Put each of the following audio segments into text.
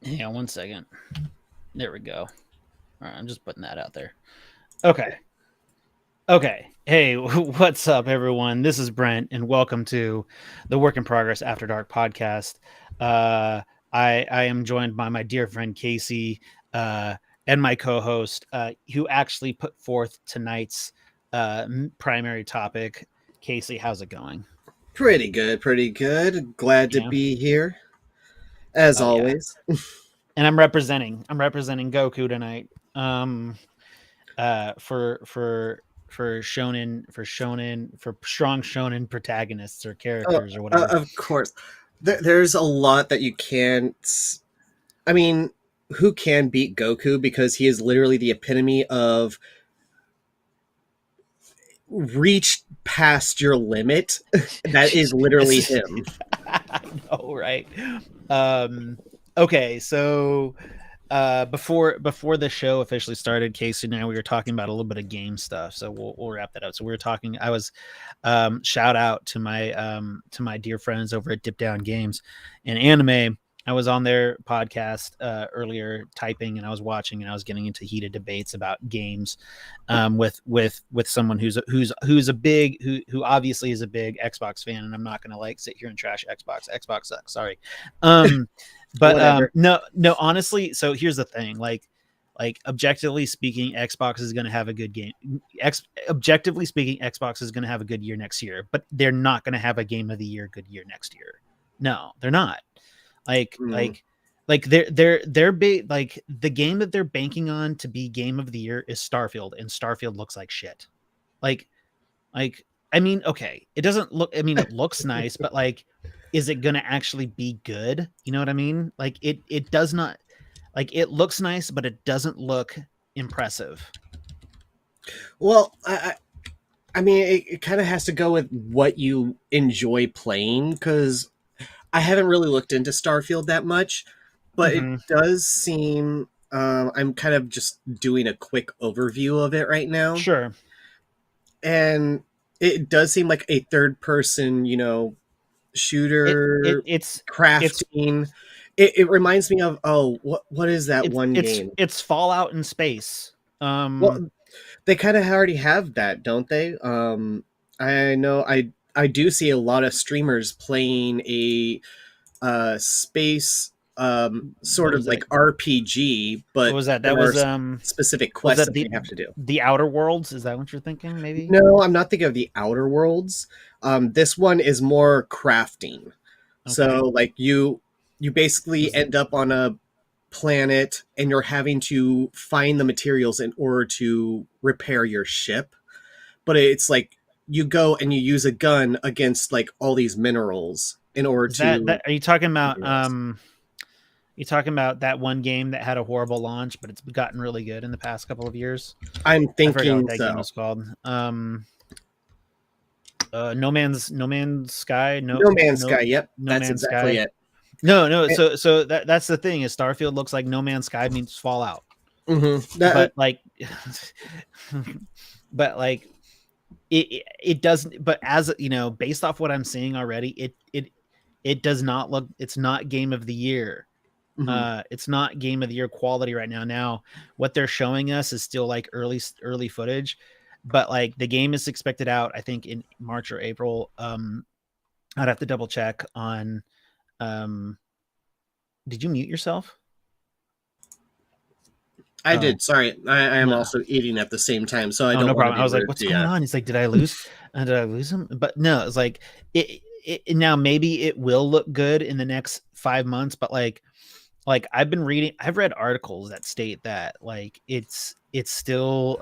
Hang on 1 second. There we go. All right, I'm just putting that out there. Okay. Hey, what's up, everyone? This is Brent, and welcome to the Work in Progress After Dark podcast. I am joined by my dear friend Casey and my co-host, who actually put forth tonight's primary topic. Casey, how's it going? Pretty good. Glad to be here, as always. Yeah. And I'm representing Goku tonight. For strong shonen protagonists or characters or whatever. Of course, there's a lot that you can't. I mean, who can beat Goku, because he is literally the epitome of reach past your limit. That is literally him. I know, right? Okay, so before the show officially started, Casey and I, we were talking about a little bit of game stuff, so we'll wrap that up. So we were talking. I was shout out to my dear friends over at Dip Down Games and Anime. I was on their podcast earlier typing, and I was watching, and I was getting into heated debates about games with someone who obviously is a big Xbox fan, and I'm not going to like sit here and trash Xbox. Xbox sucks. Sorry. But no, honestly. So here's the thing, like objectively speaking, Xbox is going to have a good game. Objectively speaking, Xbox is going to have a good year next year, but they're not going to have a game of the year good year next year. No, they're not. Like they're big. Like the game that they're banking on to be game of the year is Starfield, and Starfield looks like shit. Like I mean, okay, it doesn't look. I mean, it looks nice, but like, is it gonna actually be good? You know what I mean? Like it does not. Like it looks nice, but it doesn't look impressive. Well, I mean, it kind of has to go with what you enjoy playing, because I haven't really looked into Starfield that much, but it does seem. I'm kind of just doing a quick overview of it right now. Sure. And it does seem like a third-person, shooter. It's crafting. It reminds me of what is that one game? It's Fallout in space. Well, they kind of already have that, don't they? I know I do see a lot of streamers playing a space sort of like RPG, but what was that? That was specific quests that you have to do. The Outer Worlds, is that what you're thinking? Maybe. No, I'm not thinking of the Outer Worlds. This one is more crafting. Okay. So like you basically end up on a planet, and you're having to find the materials in order to repair your ship. But it's like you go and you use a gun against like all these minerals in order to. Are you talking about You talking about that one game that had a horrible launch, but it's gotten really good in the past couple of years? I'm thinking what that game was called. No Man's Sky. No Man's Sky. Yep, that's exactly it. No. So that's the thing, is Starfield looks like No Man's Sky means Fallout. But it doesn't. But as you know, based off what I'm seeing already, it does not look. It's not game of the year. It's not game of the year quality right now. Now, what they're showing us is still like early footage, but like the game is expected out, I think, in March or April. I'd have to double check on. Did you mute yourself? I did. Sorry, I am also eating at the same time, so I don't. No problem. I was like, "What's going on?" He's like, "Did I lose? Did I lose him?" But no, it's like it. Now maybe it will look good in the next 5 months, but like I've read articles that state that like it's still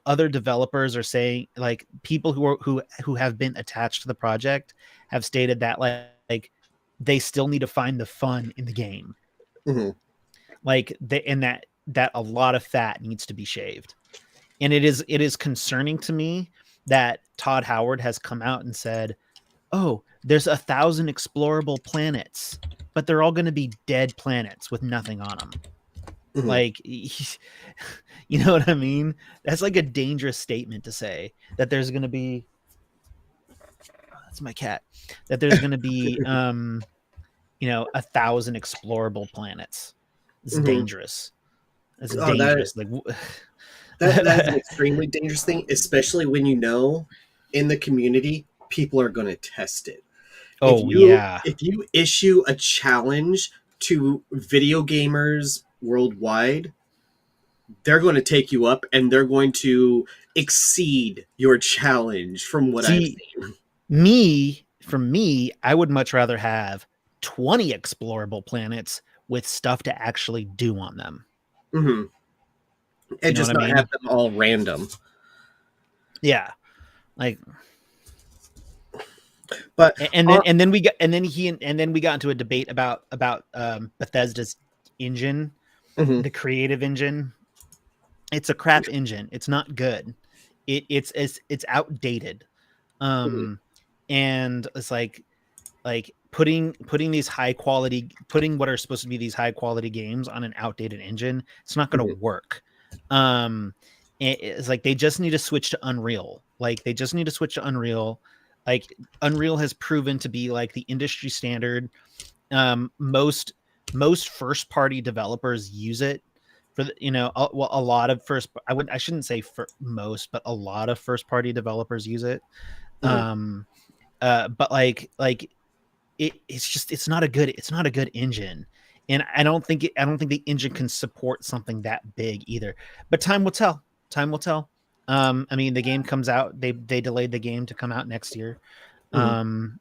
other developers are saying, like, people who have been attached to the project have stated that like they still need to find the fun in the game. Like that a lot of fat needs to be shaved. And it is concerning to me that Todd Howard has come out and said, oh, there's 1,000 explorable planets, but they're all going to be dead planets with nothing on them. Like, you know what I mean? That's like a dangerous statement to say, that there's going to be, that's my cat, that there's going to be, 1,000 explorable planets. It's Mhm. dangerous. It's Oh, that dangerous. Like, that is an extremely dangerous thing, especially when you know in the community people are going to test it. oh yeah. If you issue a challenge to video gamers worldwide, they're going to take you up and they're going to exceed your challenge from what I've See, seen. for me, I would much rather have 20 explorable planets with stuff to actually do on them. Hmm. You And know what just I not have mean? them all random. Yeah. Like, But and then we got into a debate about Bethesda's engine, mhm, the creative engine. It's a crap engine. It's not good. It's outdated. mhm, Um and it's like putting these putting what are supposed to be these high quality games on an outdated engine, it's not going to mhm, work. It's like they just need to switch to Unreal. Like Unreal has proven to be like the industry standard. Most first party developers use it for a lot of I shouldn't say for most, but a lot of first party developers use it. mhm. um but it's not a good engine, and I don't think the engine can support something that big either, but time will tell. I mean, the game comes out, they delayed the game to come out next year. Mhm. um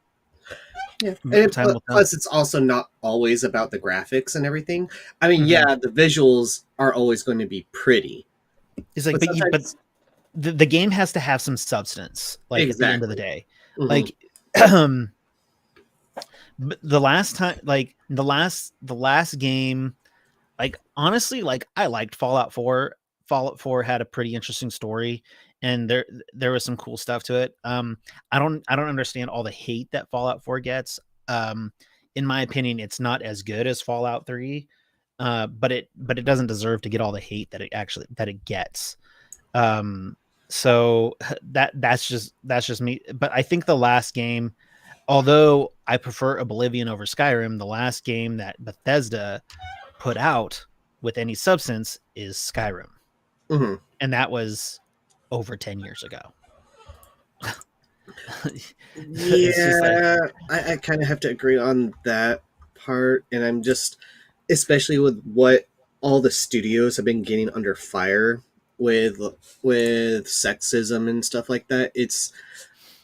Yeah, and Time will tell. plus it's also not always about the graphics and everything. I mean, Hmm. yeah, the visuals are always going to be pretty, It's like, but but sometimes the game has to have some substance, like at the end of the exactly. day. Hmm. Like the last time, like the last game, like honestly, like I liked Fallout 4. Fallout 4 had a pretty interesting story, and there was some cool stuff to it. I don't understand all the hate that Fallout 4 gets. In my opinion, it's not as good as Fallout 3. But it doesn't deserve to get all the hate that it gets. Um so that's just me. But I think the last game, although I prefer Oblivion over Skyrim, the last game that Bethesda put out with any substance is Skyrim. Hmm. And that was over 10 years ago. It's just like, Yeah, I kind of have to agree on that part, and I'm just, especially with what all the studios have been getting under fire with with sexism and stuff like that.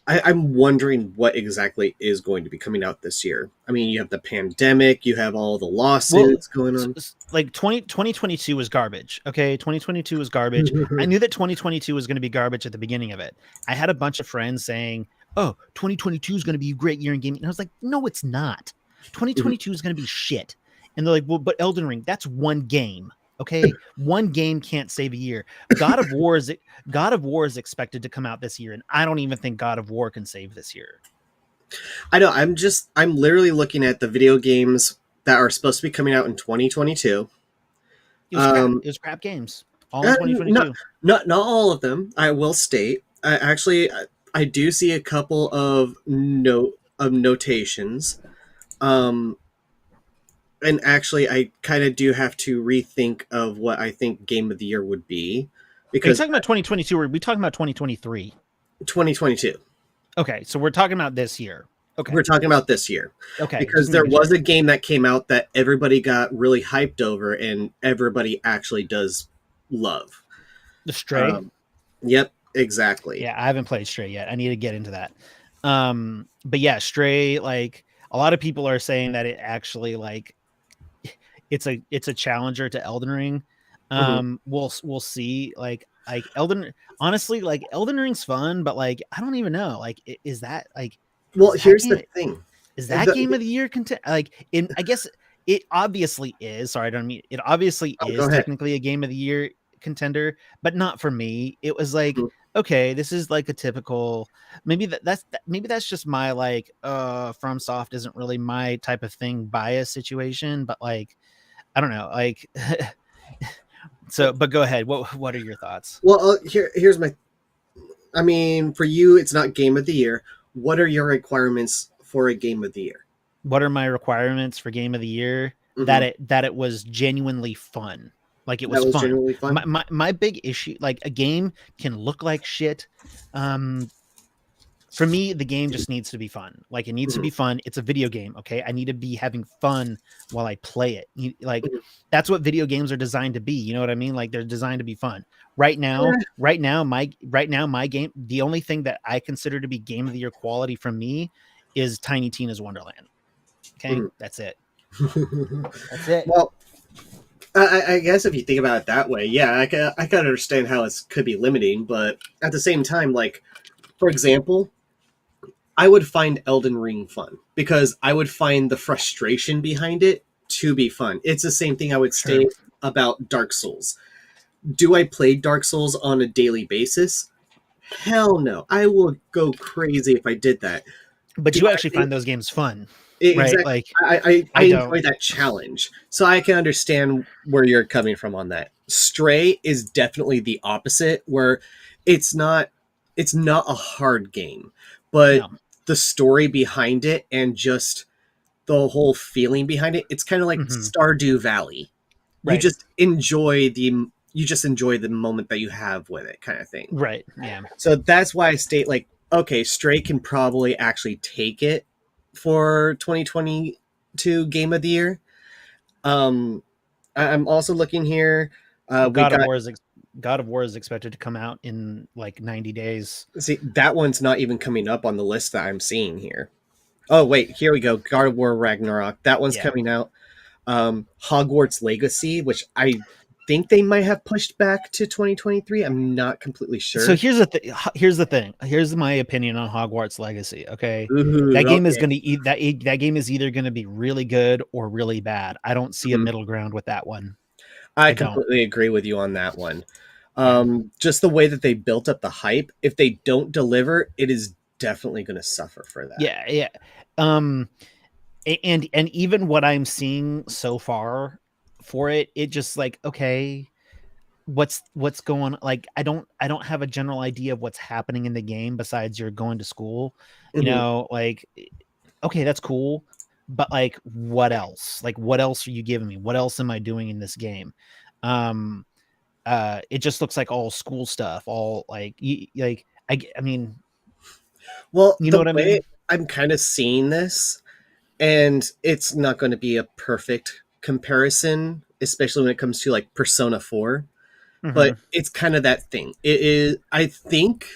I'm wondering what exactly is going to be coming out this year. I mean, you have the pandemic, you have all the well, lawsuits going on. like 2022 was garbage. Okay. 2022 was garbage. I knew that 2022 was going to be garbage at the beginning of it. I had a bunch of friends saying, oh, 2022 is going to be a great year in gaming. And I was like, no, it's not. 2022 is going to be shit. And they're like, well, but Elden Ring, that's one game. Okay. One game can't save a year. God of War is expected to come out this year. And I don't even think God of War can save this year. I know. I'm literally looking at the video games that are supposed to be coming out in 2022. It was crap. Um, It was crap games all in not 2022. not all of them. I will state. I do see a couple of notations. Um, and actually, I kind of do have to rethink of what I think Game of the Year would be, Are you because talking about 2022 or are we talking about 2023? 2022. Okay, so we're talking about this year. Okay. We're talking about this year, Okay, just because there making was sure. a game that came out that everybody got really hyped over, and everybody actually does love. The Stray? Um, yep, exactly. Yeah, I haven't played Stray yet. I need to get into that. But yeah, Stray, like a lot of people are saying that it actually like it's a challenger to Elden Ring. Mhm. We'll see. Like Elden honestly, like Elden Ring's fun, but like I don't even know. Like is that like Well, is that here's the game thing. is that game The, of the year content? Like in I guess it obviously is. Sorry, I don't mean it obviously oh, go is ahead. technically a game of the year contender, but not for me. It was like, Mhm. okay, this is like a typical maybe that's just my like FromSoft isn't really my type of thing bias situation, but like I don't know, like so but go ahead. What are your thoughts? Well, here's my. I mean, for you, it's not Game of the Year. What are your requirements for a Game of the Year? what are my requirements for game of the year? Mm-hmm. That it was genuinely fun. Like it That was was fun. genuinely fun. My big issue, like a game can look like shit. For me, the game just needs to be fun. Like it needs to Mm-hmm. be fun. It's a video game, okay? I need to be having fun while I play it. Like Mm-hmm. that's what video games are designed to be. You know what I mean? Like they're designed to be fun. Right now, my game. The only thing that I consider to be game of the year quality from me is Tiny Tina's Wonderland. Okay, that's it. That's it. Well, I guess if you think about it that way, yeah, I can understand how it could be limiting, but at the same time, like, for example, I would find Elden Ring fun because I would find the frustration behind it to be fun. It's the same thing I would Sure. say about Dark Souls. Do I play Dark Souls on a daily basis? Hell no. I will go crazy if I did that. But Do you I actually think find those games fun, right? exactly? Like I I don't. enjoy that challenge, so I can understand where you're coming from on that. Stray is definitely the opposite, where it's not it's not a hard game, but No. the story behind it and just the whole feeling behind it, it's kind of like Mm-hmm. Stardew Valley. You Right. just enjoy the moment that you have with it, kind of thing. Right. Yeah. So that's why I state like, okay, Stray can probably actually take it for 2022 Game of the Year. Um, I'm also looking here. We God of got War is God of War is expected to come out in like 90 days. see that one's not even coming up on the list that I'm seeing here. Oh wait, here we go. God of War Ragnarok. That one's Yeah. coming out. Hogwarts Legacy, which I think they might have pushed back to 2023. I'm not completely So sure. here's the thing. Here's the thing. Here's my opinion on Hogwarts Legacy. Okay, that Ooh, game is okay. going to eat that game is either going to be really good or really bad. I don't see a Mhm. middle ground with that one. I I don't. completely agree with you on that one. Yeah. Just the way that they built up the hype, if they don't deliver, it is definitely going to suffer for that. Yeah. Yeah. Um. And even what I'm seeing so far for it, it just like okay, what's going like I don't have a general idea of what's happening in the game besides you're going to school, Mhm. like okay, that's cool, but like what else, like what else are you giving me, what else am I doing in this game? um it just looks like all school stuff, all like like I mean, Well, you know the what I way mean. I'm kind of seeing this, and it's not going to be a perfect comparison, especially when it comes to like Persona 4, but Mm-hmm. it's kind of that thing. It is, I think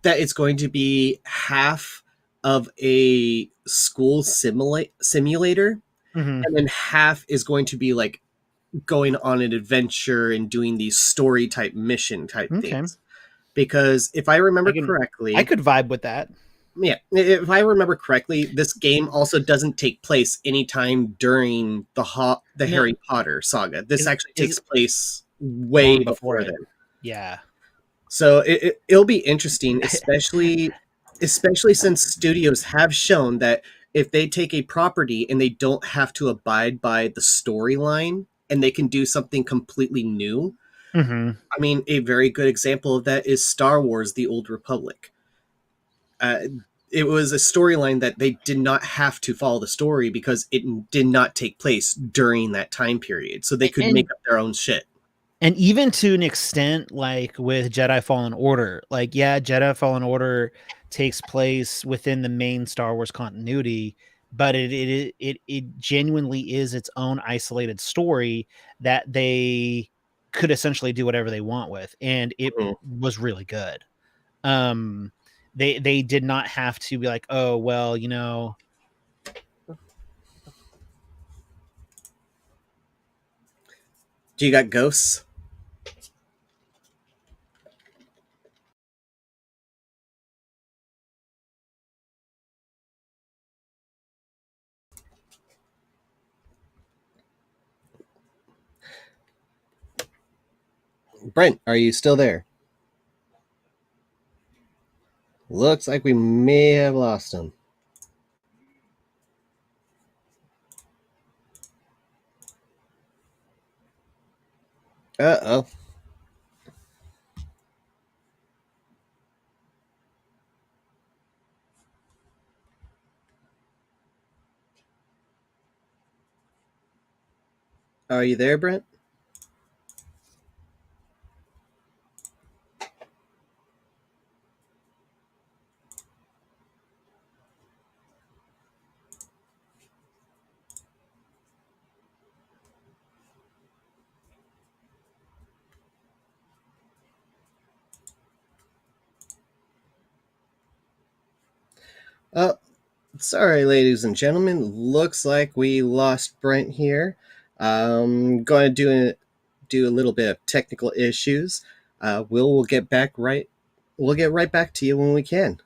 that it's going to be half of a school simulator, Mm-hmm. and then half is going to be like going on an adventure and doing these story type mission type Okay. things. Because if I i remember can I correctly, could vibe with that. yeah, if I remember correctly, this game also doesn't take place anytime during the No, Harry Potter saga. This actually is takes place way long before before it. then. Yeah. So it'll be interesting, especially since studios have shown that if they take a property and they don't have to abide by the storyline and they can do something completely new. Mm-hmm. I mean, a very good example of that is Star Wars: The Old Republic. Uh, it was a storyline that they did not have to follow the story because it did not take place during that time period, so they could and make up their own shit. and even to an extent, like with Jedi Fallen Order, like yeah, Jedi Fallen Order takes place within the main Star Wars continuity, but it genuinely is its own isolated story that they could essentially do whatever they want with, and it Mhm. was really good. um they did not have to be like, oh well, Do you got ghosts? Brent, are you still there? Looks like we may have lost him. Uh oh. Are you there, Brent? Oh, sorry, ladies and gentlemen. Looks like we lost Brent here. Going to do a little bit of technical issues. We'll get back right. We'll get right back to you when we can.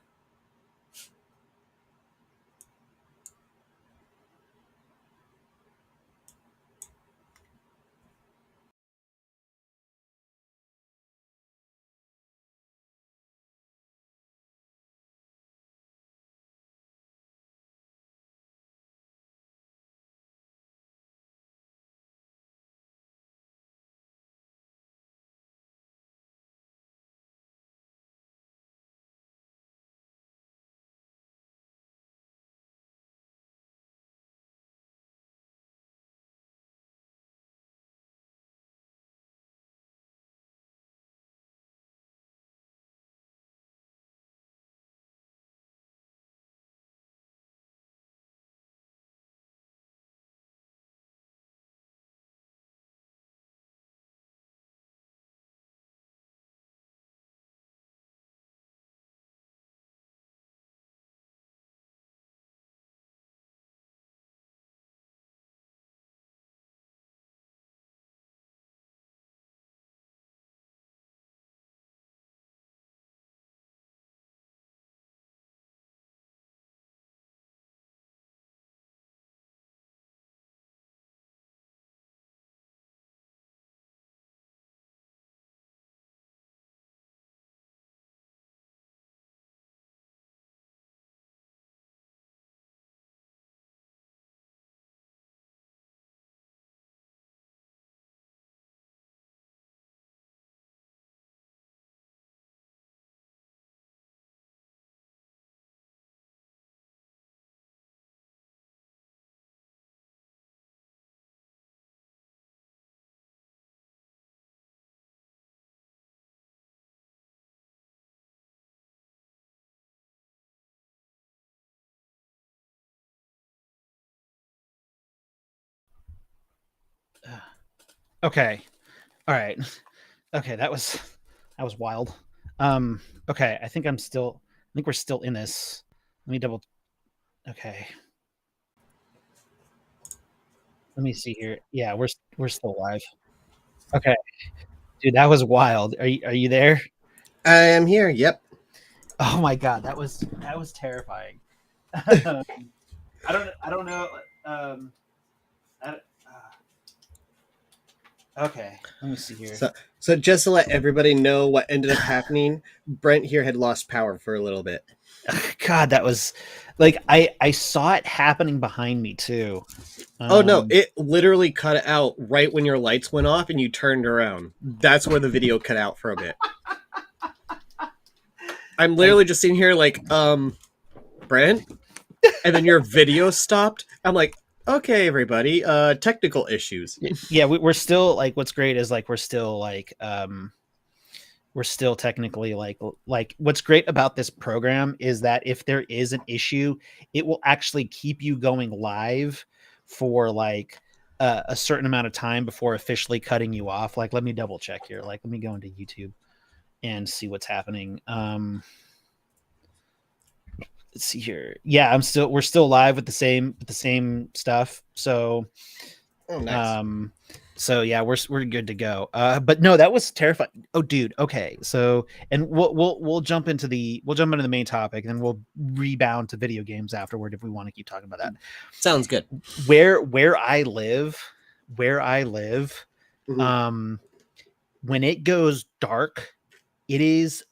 Okay. All right. Okay, that was wild. Okay, I think we're still in this. Let me double. Okay. Let me see here. Yeah, we're still live. Okay. Dude, that was wild. Are you there? I am here. Yep. Oh my god, that was terrifying. I don't know. I, okay, let me see here. So just to let everybody know what ended up happening, Brent here had lost power for a little bit. God, that was like I saw it happening behind me too. Oh no, it literally cut out right when your lights went off and you turned around. That's where the video cut out for a bit. I'm literally just sitting here like, Brent? And then your video stopped. I'm like, okay, everybody, technical issues. Yeah, we're still like. What's great is like we're still technically like what's great about this program is that if there is an issue, it will actually keep you going live for like a certain amount of time before officially cutting you off. Like, let me double check here. Like, let me go into YouTube and see what's happening. Let's see here. Yeah, we're still live with the same stuff. So, oh, nice. So yeah, we're good to go. But no, that was terrifying. Oh, dude. Okay, so and we'll jump into the main topic, and then we'll rebound to video games afterward if we want to keep talking about that. Sounds good. Where I live, mm-hmm. When it goes dark, it is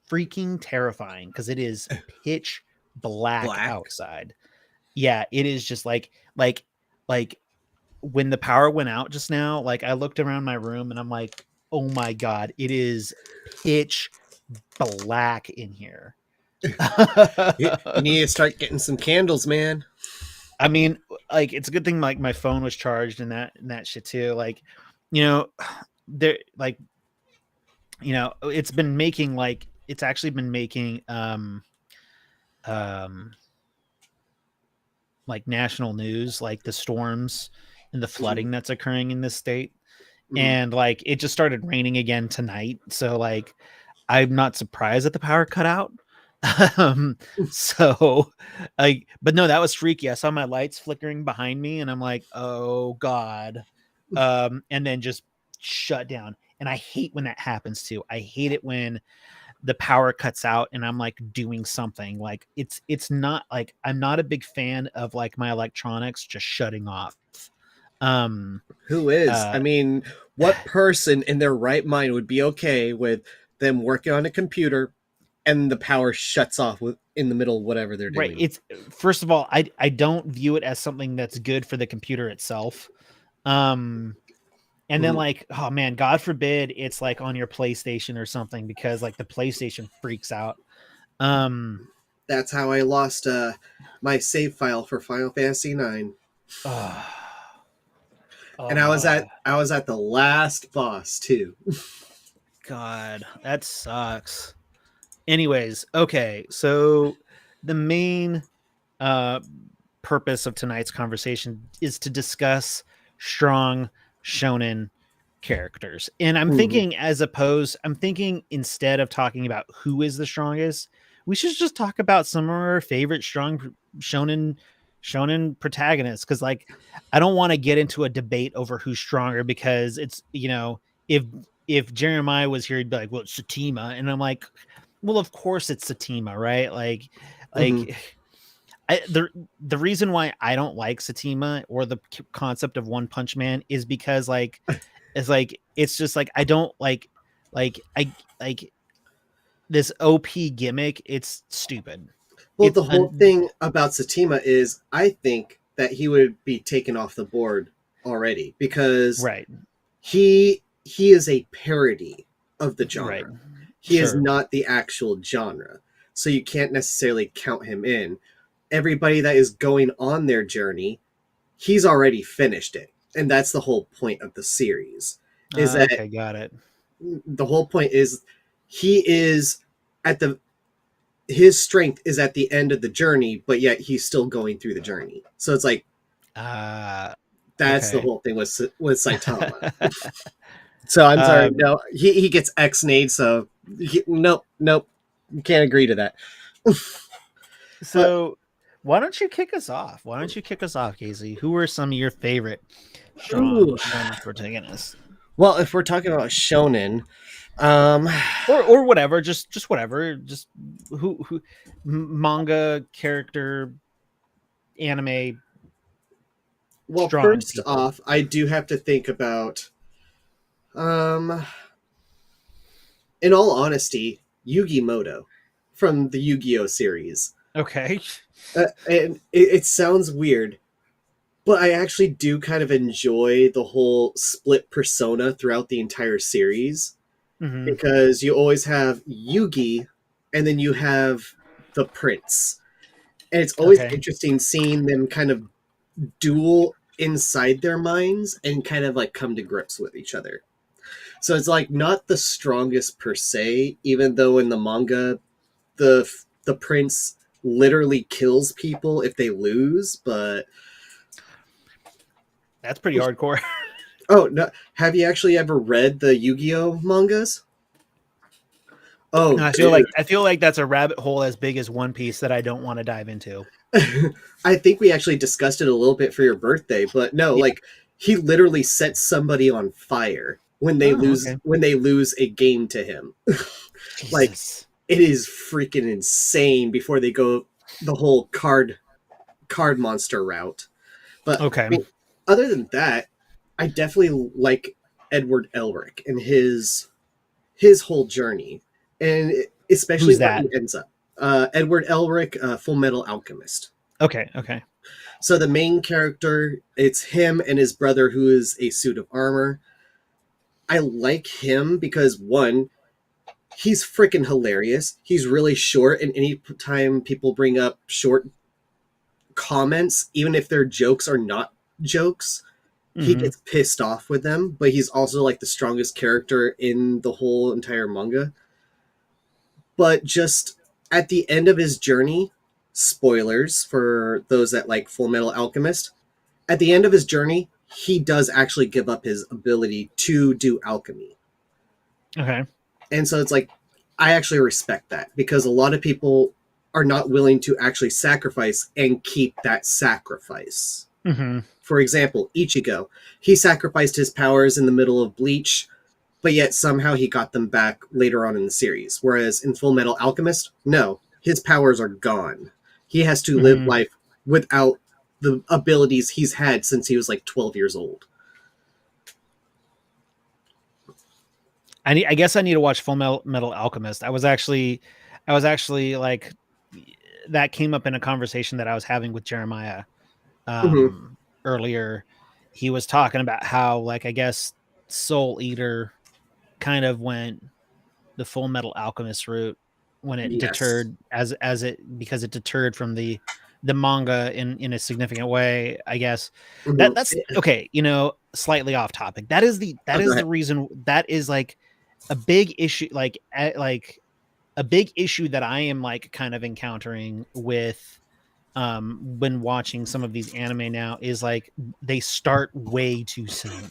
freaking terrifying because it is pitch black outside. Yeah, it is just like when the power went out just now, like I looked around my room and I'm like, oh my god, it is pitch black in here. You need to start getting some candles, man. I mean, like it's a good thing like my phone was charged and that shit too. Like, you know, there like it's been making like it's actually been making um like national news, like the storms and the Mhm, flooding that's occurring in this state. mhm. And like it just started raining again tonight. So like I'm not surprised that the power cut out. um so but no, that was freaky. I saw my lights flickering behind me and I'm like, oh god. And then just shut down. And I hate when that happens too. I hate it when the power cuts out and I'm like doing something. Like it's not like I'm not a big fan of like my electronics just shutting off. Um Who is? uh I mean, what person in their right mind would be okay with them working on a computer and the power shuts off in the middle of whatever they're right. doing? It's first of all, I don't view it as something that's good for the computer itself. Um and then Mhm. like, oh man, God forbid it's like on your PlayStation or something because like the PlayStation freaks out. Um That's how I lost my save file for Final Fantasy 9. uh, And I was at the last boss too. God, that sucks. Anyways, okay, so the main uh purpose of tonight's conversation is to discuss strong shonen characters. And Mhm. I'm thinking instead of talking about who is the strongest, we should just talk about some of our favorite strong shonen protagonists cuz like I don't want to get into a debate over who's stronger because it's, if Jeremiah was here he'd be like, "Well, it's Satima." And I'm like, "Well, of course it's Satima, right?" Mhm. Like the reason why I don't like Satima or the concept of One Punch Man is because it's just like I don't I like this OP gimmick. It's stupid. Well, It's the whole thing about Satima is I think that he would be taken off the board already because right, he is a parody of the right, genre. He is sure. not the actual genre. So you can't necessarily count him in. Everybody that is going on their journey, he's already finished it. And that's the whole point of the series. Is that Okay, got it. the whole point is he is at the his strength is at the end of the journey, but yet he's still going through the journey. So it's like Uh, that's the okay. whole thing with Saitama. So I'm sorry, um, no, he gets X-nayed, so nope, nope, can't agree to that. But so why don't you kick us off? Why don't you kick us off, Casey? Who are some of your favorite strong ooh, shonen protagonists? well, if we're talking about shonen, um, Or whatever, just whatever, just who manga character, anime, well, strong first people. off, I do have to think about, um, in all honesty, Yugi Moto from the Yu-Gi-Oh series. Okay. And it sounds weird, but I actually do kind of enjoy the whole split persona throughout the entire series Hmm. because you always have Yugi and then you have the prince. And it's always Okay. interesting seeing them kind of duel inside their minds and kind of like come to grips with each other. So it's like not the strongest per se, even though in the manga the prince literally kills people if they lose, but That's pretty hardcore. oh no, have you actually ever read the Yu-Gi-Oh mangas? Oh dude. I feel like that's a rabbit hole as big as One Piece that I don't want to dive into. I think we actually discussed it a little bit for your birthday, but no, Yeah. like he literally sets somebody on fire Oh, okay. when they lose a game to him. Like Jesus. it is freaking insane before they go the whole card monster route. But Okay. I mean, other than that, I definitely like Edward Elric and his whole journey, and especially Who's where that? he ends up. Edward Elric, Full Metal Alchemist. Okay. Okay. So the main character, it's him and his brother, who is a suit of armor. I like him because one, he's freaking hilarious. He's really short, and any time people bring up short comments, even if their jokes are not jokes, he Mm-hmm. gets pissed off with them, but he's also like the strongest character in the whole entire manga. But just at the end of his journey, spoilers for those that like Full Metal Alchemist, at the end of his journey, he does actually give up his ability to do alchemy. Okay. And so it's like, I actually respect that because a lot of people are not willing to actually sacrifice and keep that sacrifice. Mm-hmm. For example, Ichigo, he sacrificed his powers in the middle of Bleach, but yet somehow he got them back later on in the series. Whereas in Full Metal Alchemist, no, his powers are gone. He has to live Mm-hmm. life without the abilities he's had since he was like 12 years old. I guess I need to watch Full Metal Alchemist. I was actually like, that came up in a conversation that I was having with Jeremiah Mm-hmm. earlier. He was talking about how, like, I guess Soul Eater kind of went the Full Metal Alchemist route when it Yes. deterred as it because it deterred from the manga in a significant way. I guess Mm-hmm. that's okay. Slightly off topic. That is Oh, go the ahead. reason that is like a big issue, like a big issue that I am like kind of encountering with when watching some of these anime now is like they start way too soon.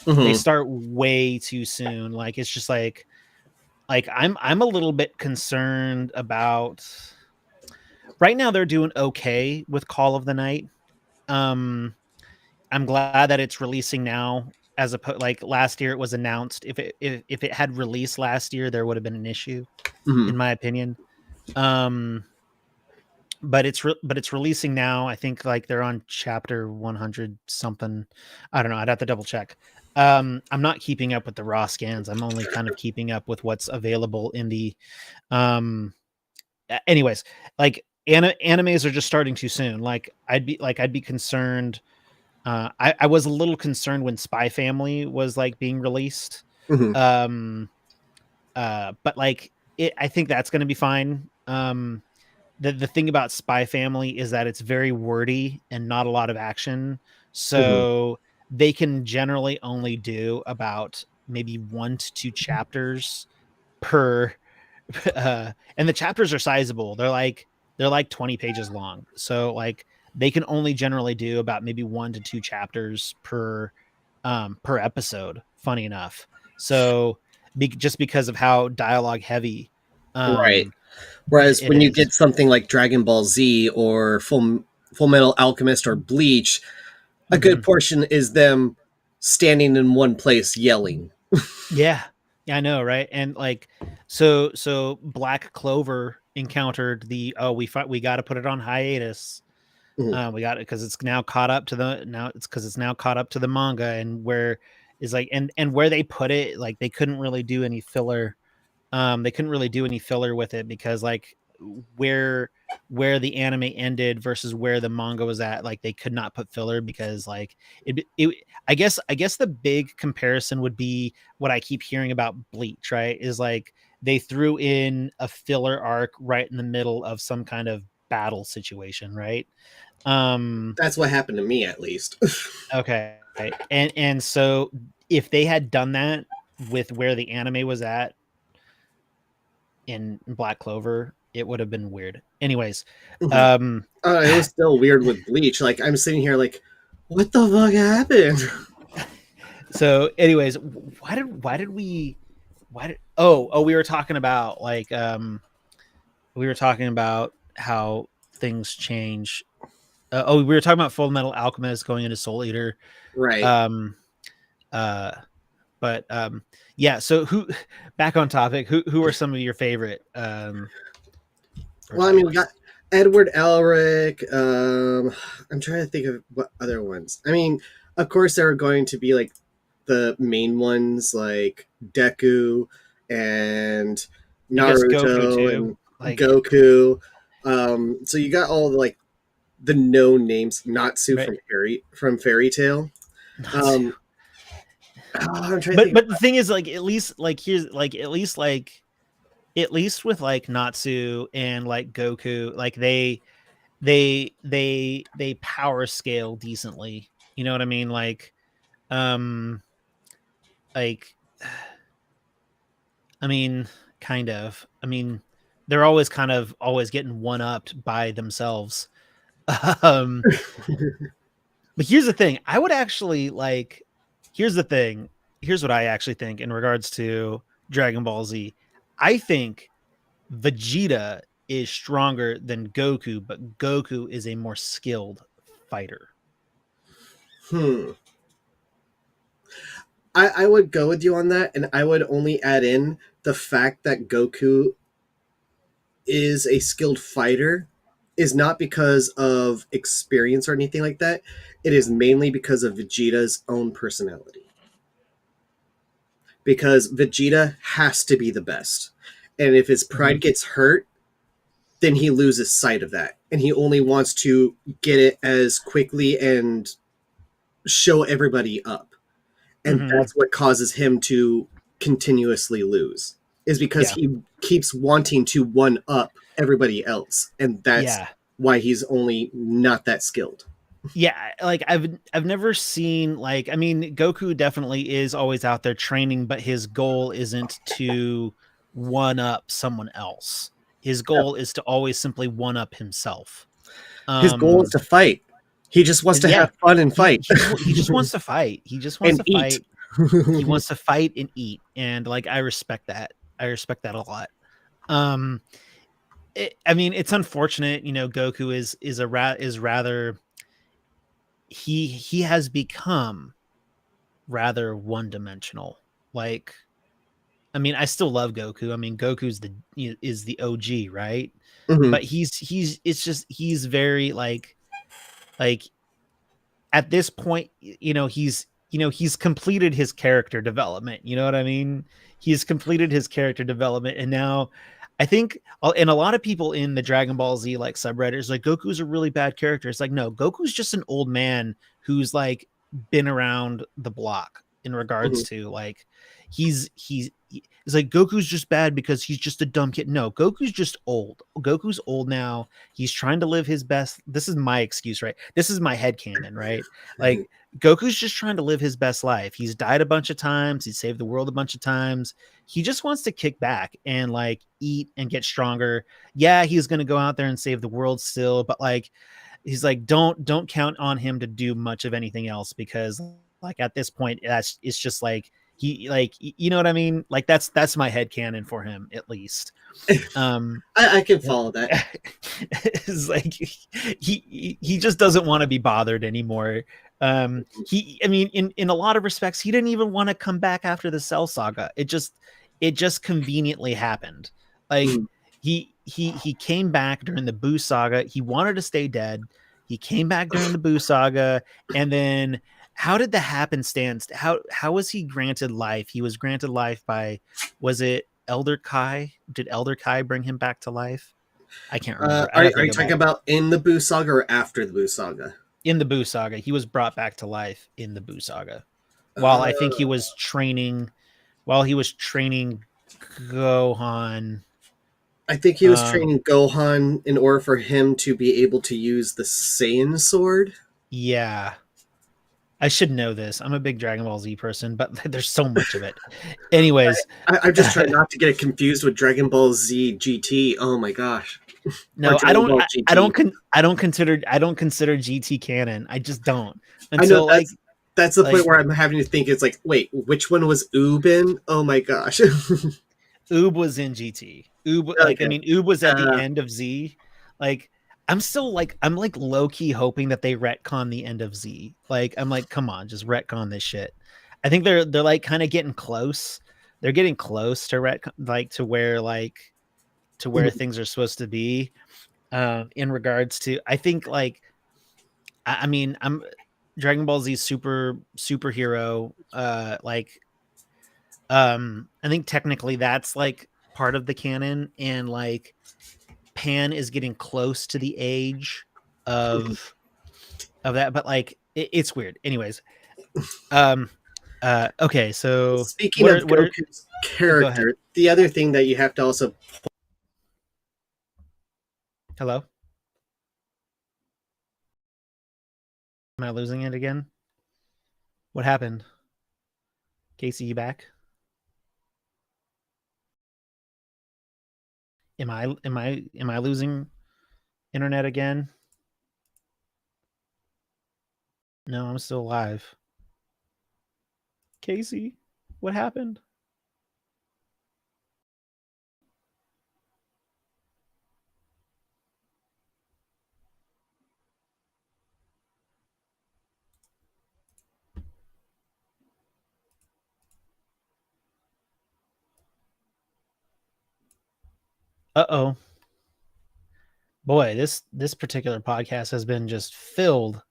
They Mm-hmm. start way too soon. Like it's just like I'm a little bit concerned about right now. They're doing okay with Call of the Night. Um I'm glad that it's releasing now, as a like last year it was announced. If it had released last year, there would have been an issue, Mm-hmm. in my opinion. Um, but it's releasing now. I think like they're on chapter 100 something. I don't know. I'd have to double check. I'm not keeping up with the raw scans. I'm only kind of keeping up with what's available in the. Um, anyways, like animes are just starting too soon. I'd be concerned. I was a little concerned when Spy Family was like being released. Mm-hmm. Um, but like I think that's going to be fine. The thing about Spy Family is that it's very wordy and not a lot of action, Mm-hmm. so they can generally only do about maybe 1 to 2 chapters per. And the chapters are sizable. They're like 20 pages long, so like they can only generally do about maybe 1 to 2 chapters per episode. Funny enough, so just because of how dialogue heavy Right. um Whereas it when you is. get something like Dragon Ball Z or Full Metal Alchemist or Bleach, a good Mhm. portion is them standing in one place yelling. Yeah. Yeah, I know, right? And like so Black Clover encountered the we got to put it on hiatus. Mhm. We got it because it's now caught up to the now it's because it's now caught up to the manga, and where is like and where they put it, like they couldn't really do any filler. They couldn't really do any filler with it because like where where the anime ended versus where the manga was at, like they could not put filler because like it I guess the big comparison would be what I keep hearing about Bleach, right? Is like they threw in a filler arc right in the middle of some kind of battle situation, right? Um That's what happened to me, at least. okay. And so if they had done that with where the anime was at in Black Clover, it would have been weird. Anyways, Mhm. um, It was still weird with Bleach. Like, I'm sitting here like, what the fuck happened? so anyways, why did we were talking about like we were talking about how things change. We were talking about Full Metal Alchemist going into Soul Eater. Right. Um, uh, but yeah. So who back on topic? Who are some of your favorite Well, I mean, we got protagonists? Edward Elric. I'm trying to think of what other ones. I mean, of course, there are going to be like the main ones like Deku and I guess Goku Naruto too. and Like Goku. So you got all the like the known names. Natsu right, from Fairy Tale. Natsu. Um, I'm trying to But think. the thing is, like, at least like here's like at least with like Natsu and like Goku, like they power scale decently. You know what I mean? Um like I mean, kind of. I mean, they're always kind of always getting one upped by themselves. um but here's the thing. I would actually like here's the thing. Here's what I actually think in regards to Dragon Ball Z. I think Vegeta is stronger than Goku, but Goku is a more skilled fighter. Hmm. I would go with you on that, and I would only add in the fact that Goku is a skilled fighter is not because of experience or anything like that. It is mainly because of Vegeta's own personality. Because Vegeta has to be the best. And if his Mhm. pride gets hurt, then he loses sight of that. And he only wants to get it as quickly and show everybody up. And Mhm. that's what causes him to continuously lose. Is because Yeah. he keeps wanting to one up everybody else. And that's Yeah. why he's only not that skilled. Yeah, like I've never seen like I mean Goku definitely is always out there training, but his goal isn't to one up someone else. His goal is to always simply one up himself. His goal is Um to fight. He just wants to yeah, have fun and he fight he just wants to fight. He just wants and to eat. fight. He wants to fight and eat, and like I respect that. I respect that a lot. Um I mean it's unfortunate, you know, Goku is rather he has become rather one dimensional. Like, I mean, I still love Goku. I mean, Goku's the is the OG, right? Mhm. But he's it's just he's very like at this point, he's completed his character development. You know what I mean? He's completed his character development, and now I think, and a lot of people in the Dragon Ball Z like subreddit is like Goku's a really bad character. It's like no, Goku's just an old man who's like been around the block in regards Mhm. to like it's like Goku's just bad because he's just a dumb kid. No, Goku's just old. Goku's old now. He's trying to live his best. This is my excuse, right? This is my head canon, right? Like Goku's just trying to live his best life. He's died a bunch of times. He's saved the world a bunch of times. He just wants to kick back and like eat and get stronger. Yeah, he's gonna go out there and save the world still, but like he's like, don't count on him to do much of anything else because like at this point, that's it's just like he like you know what I mean? Like that's my head canon for him at least. Um I can follow that. it's like he just doesn't want to be bothered anymore. He I mean in a lot of respects he didn't even want to come back after the Cell Saga. It just conveniently happened. Like Mhm. he came back during the Boo Saga. He wanted to stay dead. He came back during the Boo Saga, and then how did the happenstance? How was he granted life? He was granted life by was it Elder Kai? Did Elder Kai bring him back to life? I can't remember. I'd have to Are you go talking back. about in the Boo Saga or after the Boo Saga? In the Boo Saga, he was brought back to life in the Boo Saga. While I think he Uh, was training, while he was training Gohan. I think he was Um, training Gohan in order for him to be able to use the Saiyan sword. yeah, I should know this. I'm a big Dragon Ball Z person, but there's so much of it. Anyways, I'm just trying not to get it confused with Dragon Ball Z GT. Oh my gosh, or no, I Dragon don't. Ball GT. I don't consider GT canon. I just don't I know until that's the point like where I'm having to think. It's like, wait, which one was Ubin? Oh my gosh. Oob was in GT. Oob, like I Okay. mean, Oob was at the Uh, end of Z. Like I'm like low key hoping that they retcon the end of Z. Like I'm like, come on, just retcon this shit. I think they're like kind of getting close. They're getting close to retcon, like to where things are supposed to be. In regards to, I think like I mean I'm Dragon Ball Z superhero. I think technically that's like part of the canon, and like Pan is getting close to the age of that, but like it's weird. Anyways, um, okay, so Speaking of what are Goku's go ahead. character, the other thing that you have to also Hello. Am I losing it again? What happened? Casey, you back? Am I losing internet again? No, I'm still alive. Casey, what happened? Uh-oh. Boy, this particular podcast has been just filled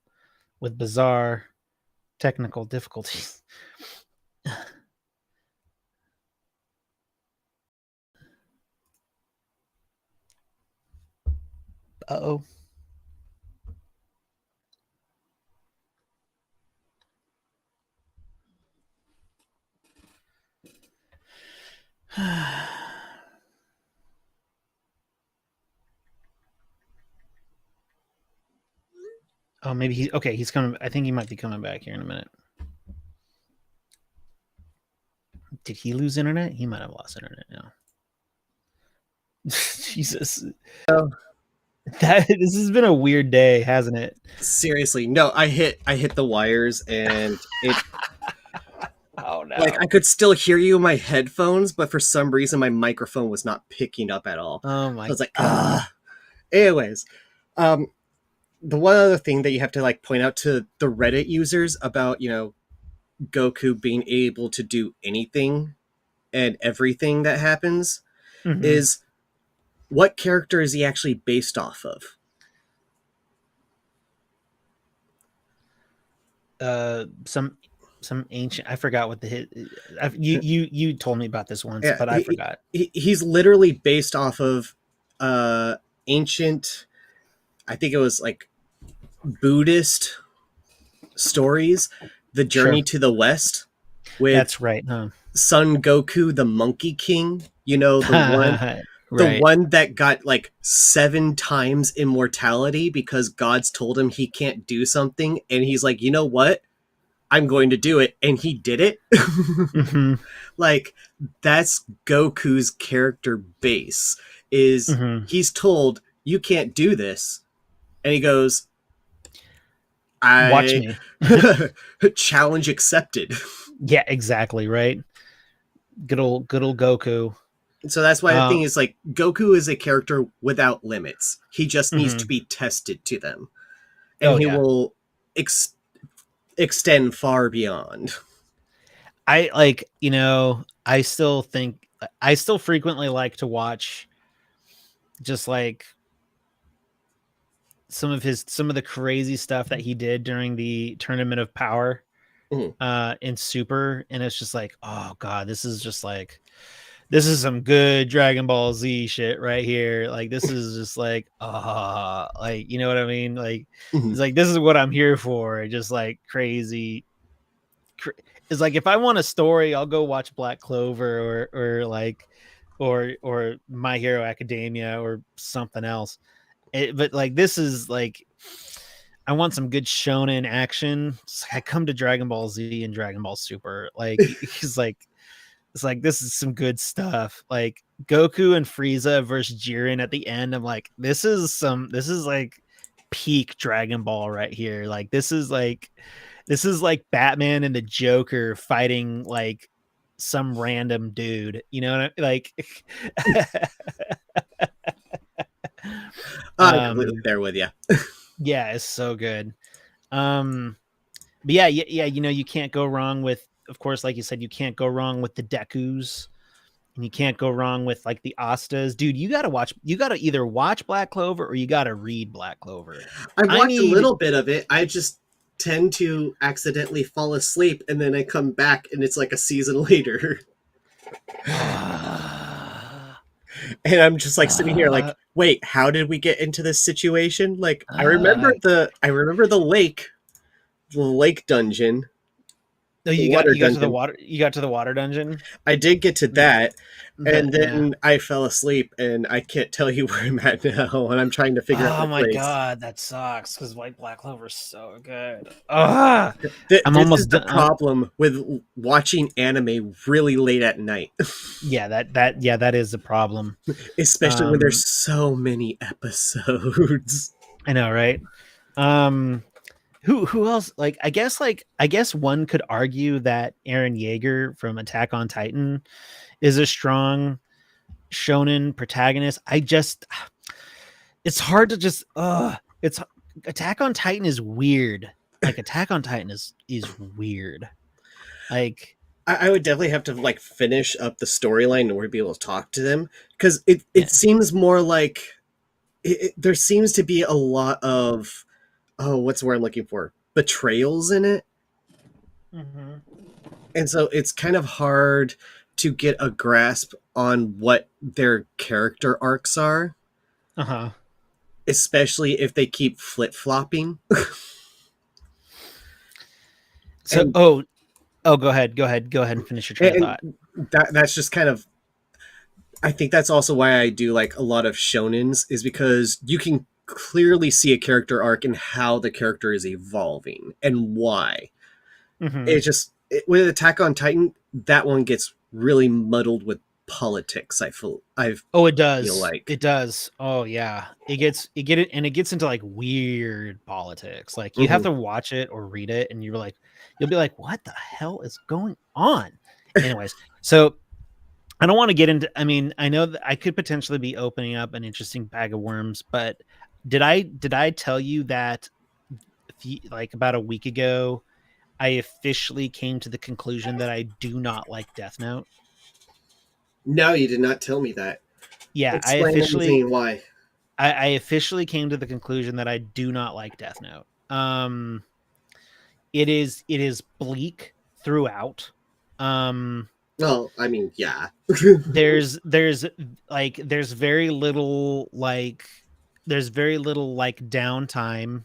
with bizarre technical difficulties. Uh-oh. Oh, maybe he's coming. I think he might be coming back here in a minute. Did he lose internet? He might have lost internet now. Jesus. Oh. This has been a weird day, hasn't it? Seriously, no, I hit the wires and it oh no. Like I could still hear you in my headphones, but for some reason my microphone was not picking up at all. Oh my I was like, ah. Anyways, the one other thing that you have to like point out to the Reddit users about, Goku being able to do anything and everything that happens is what character is he actually based off of? Some ancient. I forgot what the hit. You told me about this once, but I forgot. He's literally based off of ancient. I think it was like Buddhist stories. The Journey to the West. With That's right. Huh? Son Goku, the Monkey King. The one. Right. The one that got like 7 times immortality because God's told him he can't do something. And he's like, you know what? I'm going to do it. And he did it. Like, that's Goku's character base is he's told, you can't do this. And he goes, watch me. Challenge accepted. Yeah, exactly. Right. Good old Goku. So that's why the thing is like Goku is a character without limits. He just needs to be tested to them, and he will extend far beyond. I still frequently like to watch just like some of the crazy stuff that he did during the Tournament of Power in Super, and it's just like, oh god, this is some good Dragon Ball Z shit right here. Like, this is just like, like, you know what I mean? Like, it's like, this is what I'm here for. Just like crazy. It's like, if I want a story, I'll go watch Black Clover or My Hero Academia or something else. But like, this is like, I want some good shonen action. I come to Dragon Ball Z and Dragon Ball Super. Like, he's like, it's like, this is some good stuff. Like Goku and Frieza versus Jiren at the end. I'm like, this is like peak Dragon Ball right here. Like, this is like Batman and the Joker fighting like some random dude. You know what I like? I'm completely there with you. Yeah, it's so good. But yeah, you can't go wrong with, of course, like you said, you can't go wrong with the Dekus, and you can't go wrong with like the Astas. Dude, you gotta either watch Black Clover or you gotta read Black Clover. I've watched a little bit of it. I just tend to accidentally fall asleep, and then I come back and it's like a season later. And I'm just like sitting here like, wait, how did we get into this situation? Like, I remember the lake dungeon. No, the you water got to the dungeon. water. You got to the water dungeon. I did get to that, and Yeah. then I fell asleep, and I can't tell you where I'm at now, and I'm trying to figure out Oh my my place. god, that sucks because White Black Clover is so good. Ah, I'm This is almost the done. problem with watching anime really late at night, Yeah, that is the problem. especially when Um, there's so many episodes. I know, right? Um, who else? I guess one could argue that Aaron Yeager from Attack on Titan is a strong shonen protagonist. It's hard to just it's Attack on Titan is weird. Like Attack on Titan is weird. Like I would definitely have to like finish up the storyline in order to be able to talk to them because it yeah. seems more like there seems to be a lot of what's the word I'm looking for, betrayals in it, Mm-hmm. and so it's kind of hard to get a grasp on what their character arcs are, Uh-huh. especially if they keep flip-flopping. So and go ahead. Go ahead and finish your train of and thought. that's just kind of, I think that's also why I do like a lot of shonens, is because you can clearly see a character arc and how the character is evolving and why. Mm-hmm. It's just with Attack on Titan, that one gets really muddled with politics. I Oh, it feel does. like. It does. Oh yeah. It gets into like weird politics. Like you have Mhm. to watch it or read it and you'll be like, what the hell is going on? Anyways, so I don't want to get into I mean, I know that I could potentially be opening up an interesting bag of worms, but did I tell you that like about a week ago I officially came to the conclusion that I do not like Death Note? No, you did not tell me that. Yeah, Explain it to me why. I officially came to the conclusion that I do not like Death Note. It is bleak throughout. Um, Well, I mean, yeah. there's like there's very little like downtime.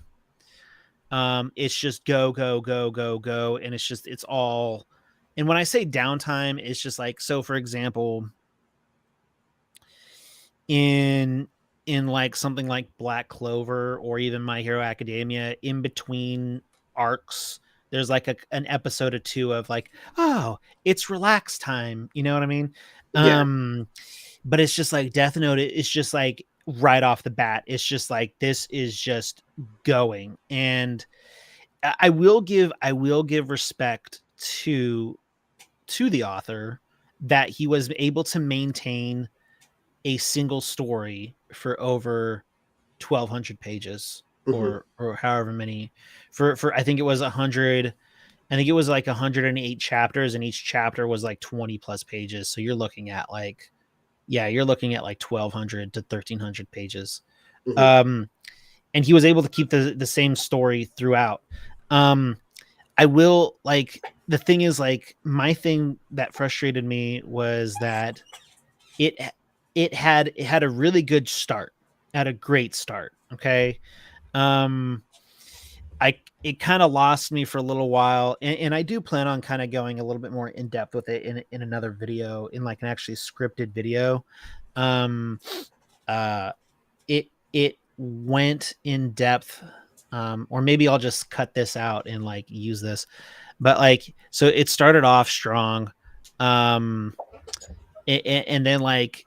It's just go go go go go, and it's all. And when I say downtime, it's just like so. For example, in like something like Black Clover or even My Hero Academia, in between arcs, there's like an episode or two of like, oh, it's relax time. You know what I mean? Yeah. But it's just like Death Note. It's just like right off the bat, it's just like this is just going. And I will give respect to the author that he was able to maintain a single story for over 1,200 pages Hmm. or however many for I think it was 100. I think it was like 108 chapters, and each chapter was like 20 plus pages. So you're looking at like, yeah, you're looking at like 1,200 to 1,300 pages. Hmm. Um, and he was able to keep the same story throughout. Um, I will like the thing is like my thing that frustrated me was that it it had a really good start, had a great start. Okay. Um, I it kind of lost me for a little while, and I do plan on kind of going a little bit more in depth with it in another video, in like an actually scripted video. Um, uh, it went in depth, or maybe I'll just cut this out and like use this, but like so it started off strong, um, and then like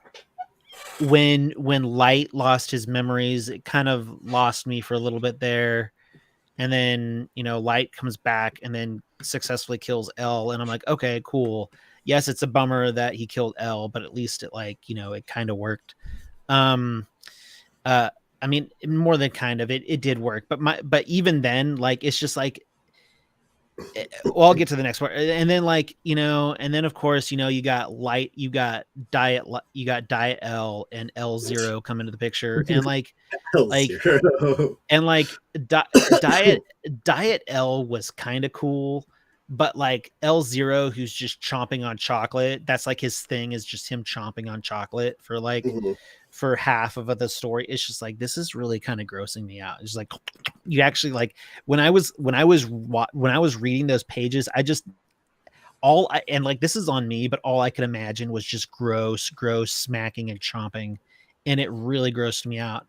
when Light lost his memories, it kind of lost me for a little bit there. And then, Light comes back and then successfully kills L. And I'm like, okay, cool. Yes, it's a bummer that he killed L, but at least it like, it kind of worked. Um, uh, I mean, more than kind of it did work, but even then, like, it's just like, well, I'll get to the next part. And then like, and then of course, you got Light, you got Diet L and L0 come into the picture. And Hell like, zero. and like Diet L was kind of cool, but like L0, who's just chomping on chocolate, that's like his thing, is just him chomping on chocolate for like Mhm. for half of the story. It's just like, this is really kind of grossing me out. It's like, you actually like, when I was reading those pages, and like this is on me, but all I could imagine was just gross smacking and chomping, and it really grossed me out.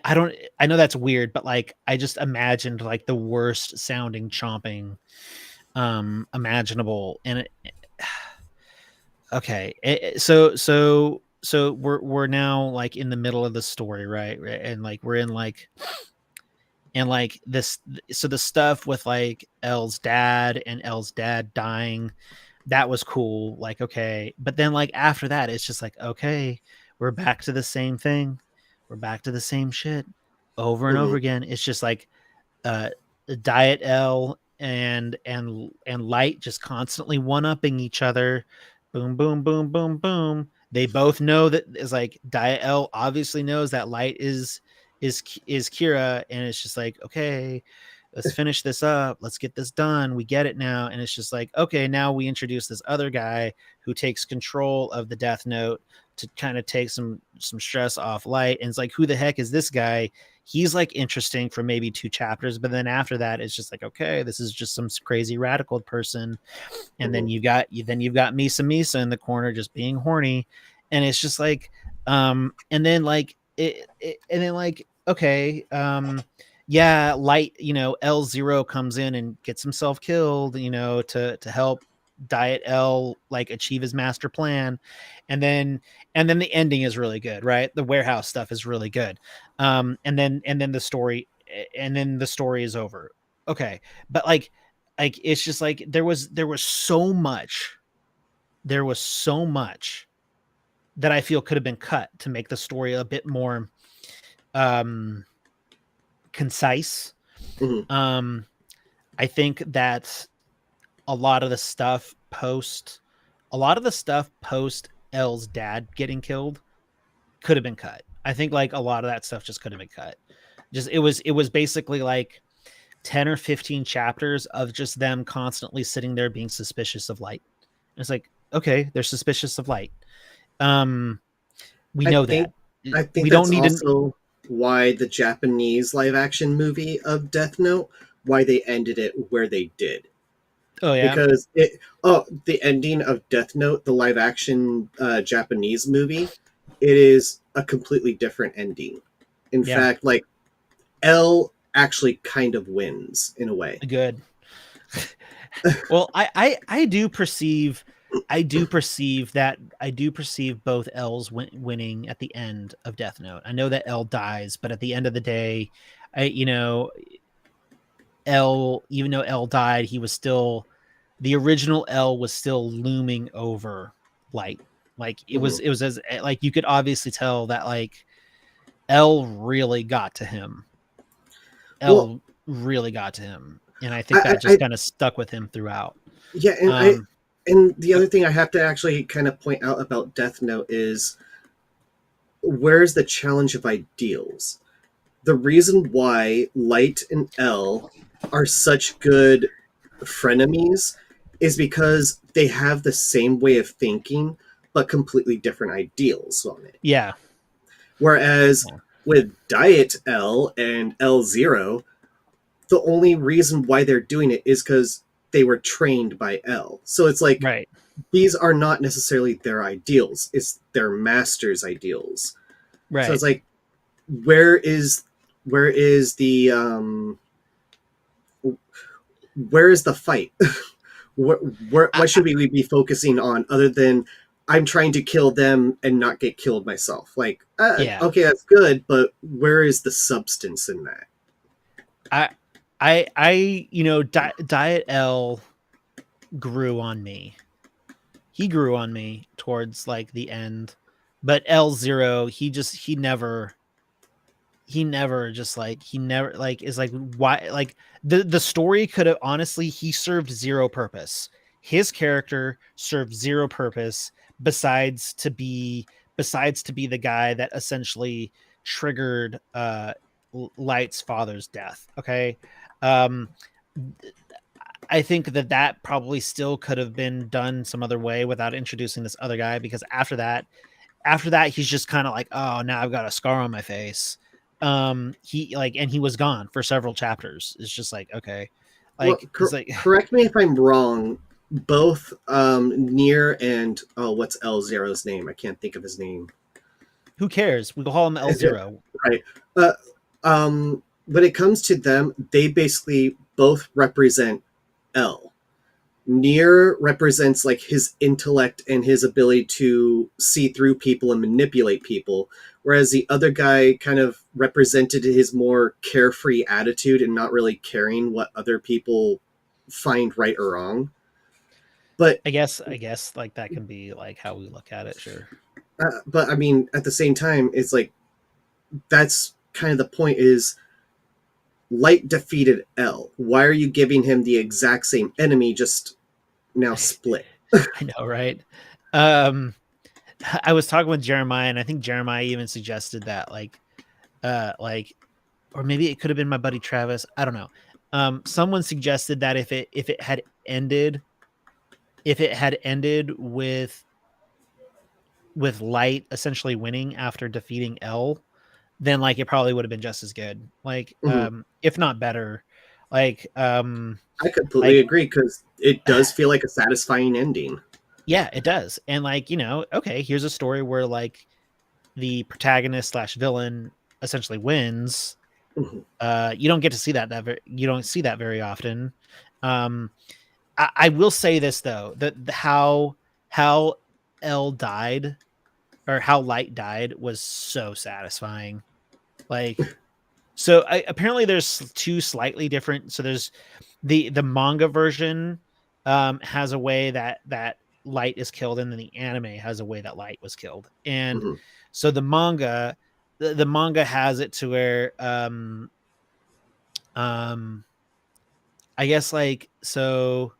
I know that's weird, but like I just imagined like the worst sounding chomping imaginable, and okay, so we're now like in the middle of the story, right? And like we're in like and like this, so the stuff with like L's dad and L's dad dying, that was cool, like okay, but then like after that it's just like okay, we're back to the same thing, we're back to the same shit over and over Mhm. again. It's just like uh Diet L and Light just constantly one-upping each other. Boom, boom, boom, boom, boom. They both know that is like Diet L obviously knows that Light is Kira, and it's just like, okay, let's finish this up. Let's get this done. We get it now. And it's just like, okay, now we introduce this other guy who takes control of the Death Note to kind of take some stress off Light. And it's like, who the heck is this guy? He's like interesting for maybe 2 chapters, but then after that it's just like, okay, this is just some crazy radical person. And then Mhm. you've got Misa in the corner just being horny, and it's just like and then like and then like okay, yeah, Light, L0 comes in and gets himself killed, to help Diet L like achieve his master plan. And then the ending is really good, right? The warehouse stuff is really good. And then the story is over. Okay. But like it's just like there was so much that I feel could have been cut to make the story a bit more um concise. Mhm. um I think that a lot of the stuff post L's dad getting killed could have been cut. I think like a lot of that stuff just could have been cut. Just it was basically like 10 or 15 chapters of just them constantly sitting there being suspicious of Light. And it's like, okay, they're suspicious of Light. Um, we I know think that. I think We don't that's need to. also why the Japanese live action movie of Death Note, why they ended it where they did. Oh yeah, Because the ending of Death Note, the live action Japanese movie, it is a completely different ending. In yeah, fact, like L actually kind of wins in a way. good. Well, I do perceive both L's winning at the end of Death Note. I know that L dies, but at the end of the day, I you know L, even though L died, he was still, the original L was still looming over Light. Like it was Mhm. it was as like you could obviously tell that like L really got to him. Well, L really got to him, and I think I, that I, just kind of stuck with him throughout. yeah, Um, and the go, other thing I have to actually kind of point out about Death Note is where's the challenge of ideals? The reason why Light and L are such good frenemies is because they have the same way of thinking but completely different ideals on it. yeah, Whereas yeah, with Diet L and L0, the only reason why they're doing it is because they were trained by L. So it's like right, these are not necessarily their ideals, it's their master's ideals. So right. it's like where is where is the where is the fight? I, What should we be focusing on other than I'm trying to kill them and not get killed myself? Like, yeah, okay, that's good, but where is the substance in that? I, Diet L grew on me. He grew on me towards like the end, but L0, he never is like, why, like the story could have, honestly, he served zero purpose. His character served zero purpose besides to be the guy that essentially triggered Light's father's death. Okay. um I think that probably still could have been done some other way without introducing this other guy, because after that he's just kind of like, oh, now I've got a scar on my face. He like, and he was gone for several chapters. It's just like, okay. Well, Like it's like correct me if I'm wrong. Both Nier and what's L Zero's name? I can't think of his name. who cares? We call him L0. Right. But when it comes to them, they basically both represent L. Nier represents like his intellect and his ability to see through people and manipulate people, whereas the other guy kind of represented his more carefree attitude and not really caring what other people find right or wrong. But I guess like that can be like how we look at it, sure. but I mean, at the same time, it's like that's kind of the point is Light defeated L. Why are you giving him the exact same enemy, just now split? I know, right? Um I was talking with Jeremiah, and I think Jeremiah even suggested that like or maybe it could have been my buddy Travis. I don't know. Someone suggested that if it had ended with Light essentially winning after defeating L, then like it probably would have been just as good. Like Mhm. if not better. Like I completely like agree because it does feel like a satisfying ending. yeah, it does. And like, okay, here's a story where like the protagonist slash villain essentially wins. Mhm. You don't get to see you don't see that very often. Um, I will say this though, that how L died or how Light died was so satisfying. Like, so apparently there's two slightly different. So there's the manga version has a way that Light is killed, and then the anime has a way that Light was killed. And Mhm. so the manga has it to where um I guess like so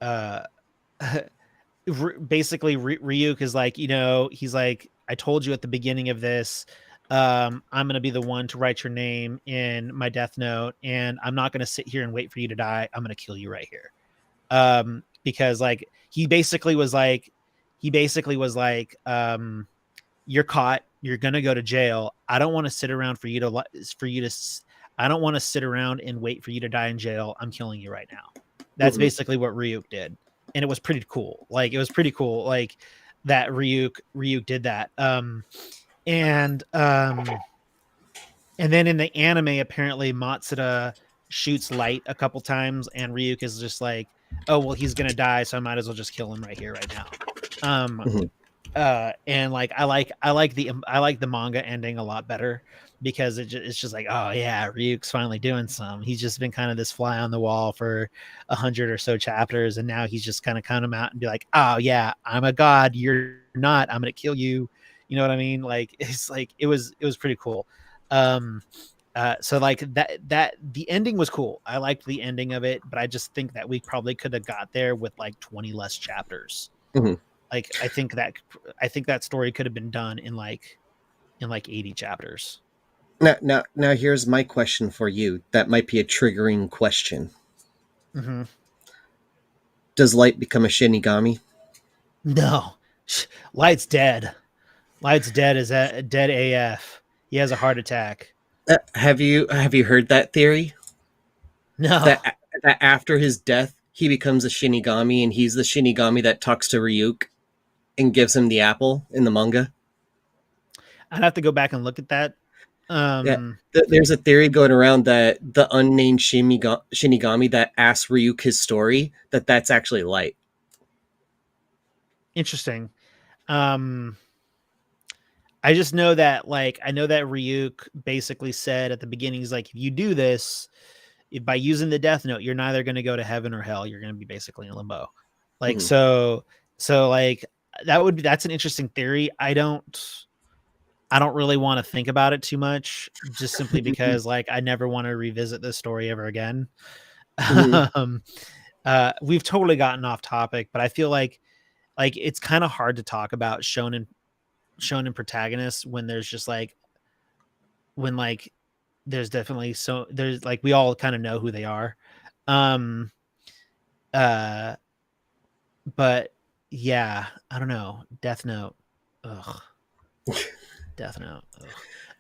uh basically Ryuk is like, he's like, I told you at the beginning of this, I'm going to be the one to write your name in my death note, and I'm not going to sit here and wait for you to die. I'm going to kill you right here. Because like he basically was like, you're caught, you're going to go to jail. I don't want to sit around I don't want to sit around and wait for you to die in jail. I'm killing you right now. That's Mhm. basically what Ryuk did. And it was pretty cool. Like it was pretty cool like that Ryuk did that. And then in the anime apparently Matsuda shoots Light a couple times and Ryuk is just like, "Oh, well he's going to die, so I might as well just kill him right here right now." Um Mhm. And like I like the manga ending a lot better because it's just like, oh yeah, Ryuk's finally doing some. He's just been kind of this fly on the wall for 100 or so chapters, and now he's just kind of come out and be like, oh yeah, I'm a god, you're not, I'm gonna kill you. You know what I mean? Like it's like it was pretty cool. um so like that the ending was cool. I liked the ending of it, but I just think that we probably could have got there with like 20 less chapters. Mhm. Like I think that story could have been done in like 80 chapters. Now, here's my question for you. That might be a triggering question. Mm-hmm. Does Light become a Shinigami? No, Light's dead. Light's dead as a dead AF. He has a heart attack. Have you heard that theory No, that that after his death he becomes a Shinigami and he's the Shinigami that talks to Ryuk and gives him the apple in the manga? I'd have to go back and look at that. Yeah, Um, there's a theory going around that the unnamed Shinigami that asks Ryuk his story that's actually Light. Interesting. Um, I just know that I know that Ryuk basically said at the beginning, he's like, if you do this, by using the death note, you're neither going to go to heaven or hell. You're going to be basically in limbo. Like Mhm. so like that's an interesting theory. I don't really want to think about it too much, just simply because like I never want to revisit this story ever again. Mhm. um, we've totally gotten off topic, but I feel like it's kind of hard to talk about shonen protagonists when there's just like when like there's definitely so there's like we all kind of know who they are. Um, uh, but yeah, I don't know. Death Note. Ugh. Death Note. Ugh.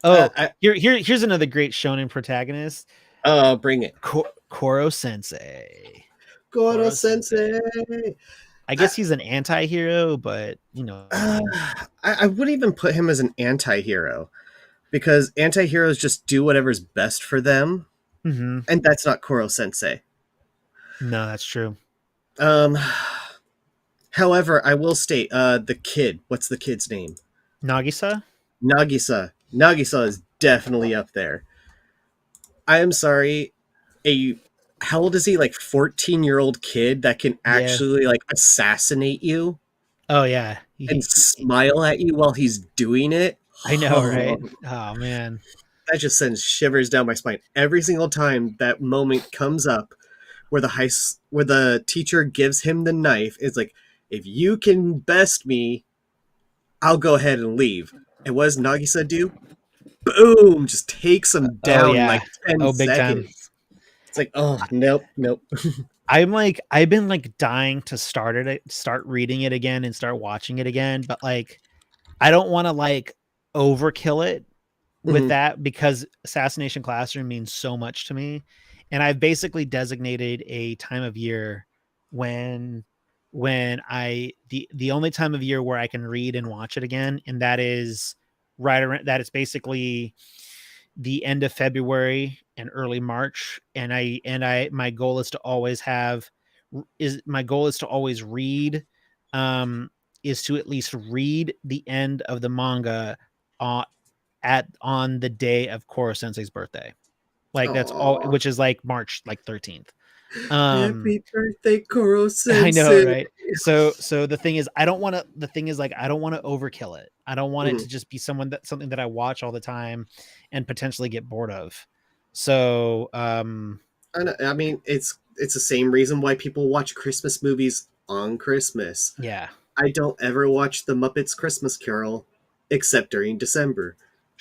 Oh, I here's another great shonen protagonist. bring it. Koro Sensei. Goro Koro Sensei. Sensei. I guess he's an anti-hero, but you know what I Uh, mean. I wouldn't even put him as an anti-hero because anti-heroes just do whatever's best for them, Mm-hmm. and that's not Koro Sensei. No, that's true. Um, However, I will state the kid. What's the kid's name? Nagisa? Nagisa. Nagisa is definitely up there. I am sorry. A How old is he? Like 14-year-old kid that can Yeah. actually like assassinate you Oh yeah. and smile at you while he's doing it. I know, right? Oh, Oh man. that just sends shivers down my spine every single time that moment comes up where where the teacher gives him the knife. It's like, if you can best me, I'll go ahead and leave. And what does Nagisa do? Boom! Just takes him Oh down in yeah. like 10 Oh, big time. seconds. It's like, oh, nope, nope. I've been like dying to start reading it again and start watching it again, but like I don't want to like overkill it with Mhm. that because Assassination Classroom means so much to me. And I've basically designated a time of year when the only time of year where I can read and watch it again, and that is right around that it's basically the end of February and early March. And I my goal is to always read is to at least read the end of the manga on on the day of Koro Sensei's birthday. Like that's all, Aw. which is like March like 13th. Um Happy birthday, Koro I know, Sensei. right? So the thing is I don't want to the thing is like I don't want to overkill it. I don't want it Mhm. to just be something that I watch all the time and potentially get bored of. So I mean, it's the same reason why people watch Christmas movies on Christmas. yeah, I don't ever watch the Muppets Christmas Carol except during December.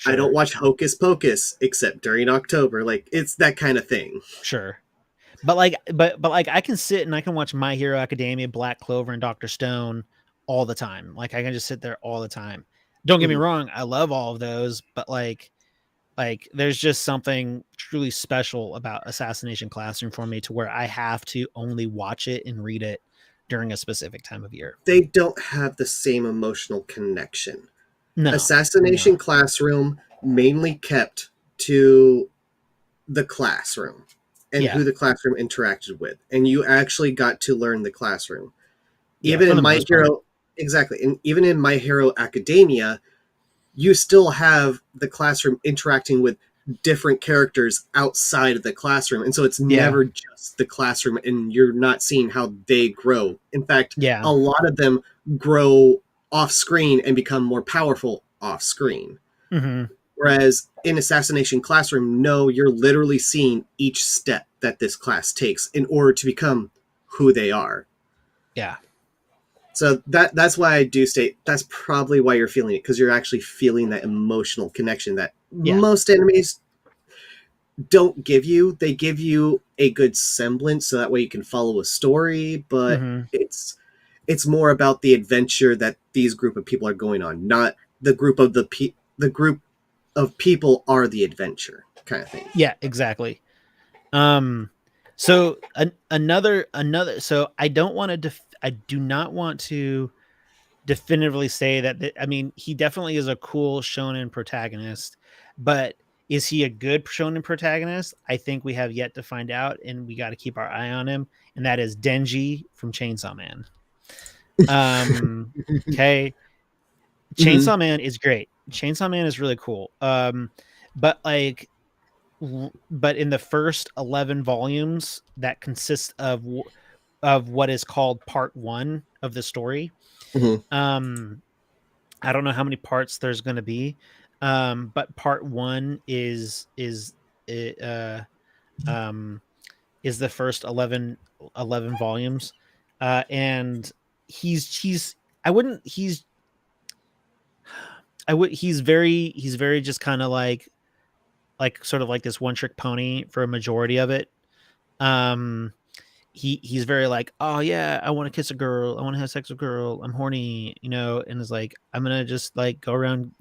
I don't sure. watch Hocus Pocus except during October. Like, it's that kind of thing. Sure. But like I can sit and I can watch My Hero Academia, Black Clover, and Doctor Stone all the time. Like I can just sit there all the time. Don't get me Mhm. wrong, I love all of those, but like there's just something truly special about Assassination Classroom for me to where I have to only watch it and read it during a specific time of year. They don't have the same emotional connection. No, no, Assassination Classroom mainly kept to the classroom and yeah, who the classroom interacted with, and you actually got to learn the classroom. yeah, Even for in the My most part. Hero, exactly, and even in My Hero Academia, you still have the classroom interacting with different characters outside of the classroom, and so it's Yeah, never just the classroom, and you're not seeing how they grow. In fact, yeah, a lot of them grow off screen and become more powerful off screen. hmm, Whereas in Assassination Classroom, no, you're literally seeing each step that this class takes in order to become who they are. yeah, So that's why I do state that's probably why you're feeling it, because you're actually feeling that emotional connection that yeah, most animes don't give you. They give you a good semblance so that way you can follow a story, but hmm, it's more about the adventure that these group of people are going on, not the group of the group of people are the adventure kind of thing. yeah, exactly. Um, so another. So I don't want to. I do not want to definitively say that. I mean, he definitely is a cool shonen protagonist, but is he a good shonen protagonist? I think we have yet to find out, and we got to keep our eye on him. And that is Denji from Chainsaw Man. Um, okay, Hmm. Chainsaw Man is great. Chainsaw Man is really cool. But like but in the first 11 volumes that consist of what is called part 1 of the story, Hmm. um I don't know how many parts there's going to be, but part 1 uh um is the first 11 volumes, and he's I wouldn't he's very just kind of like sort of like this one trick pony for a majority of it. um he's very like, oh yeah, I want to kiss a girl, I want to have sex with a girl, I'm horny, and it's like I'm gonna just like go around,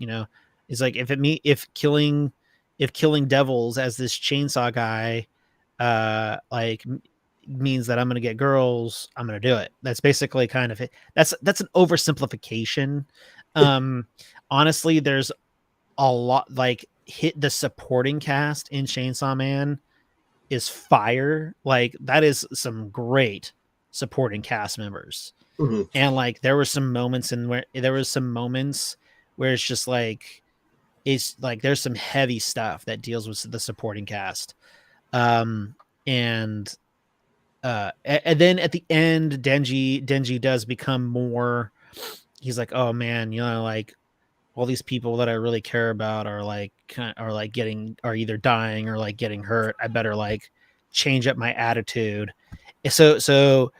it's like if killing devils as this chainsaw guy like means that I'm going to get girls, I'm going to do it. That's basically kind of it. That's an oversimplification. Um, honestly, there's a lot like hit the supporting cast in Chainsaw Man is fire. Like that is some great supporting cast members. Mm-hmm. And like there were some moments where it's just like it's like there's some heavy stuff that deals with the supporting cast. Um and and then at the end Denji does become more, he's like, oh man, like all these people that I really care about are like are either dying or like getting hurt. I better like change up my attitude. So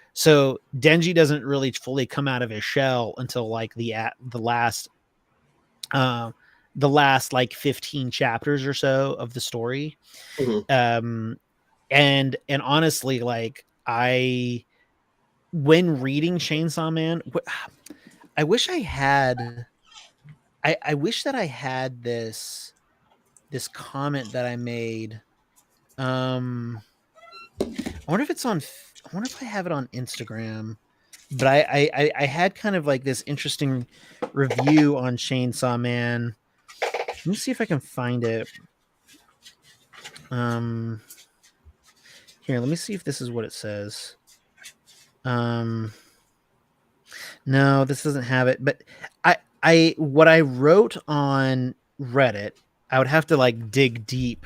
Denji doesn't really fully come out of his shell until like uh the last like 15 chapters or so of the story. Mm-hmm. And honestly, like when reading Chainsaw Man, I wish I had I wish that I had this comment that I made. I wonder if it's on. I wonder if I have it on Instagram. But I had kind of like this interesting review on Chainsaw Man. Let me see if I can find it. Um, Here, let me see if this is what it says. No, this doesn't have it. But what I wrote on Reddit, I would have to like dig deep,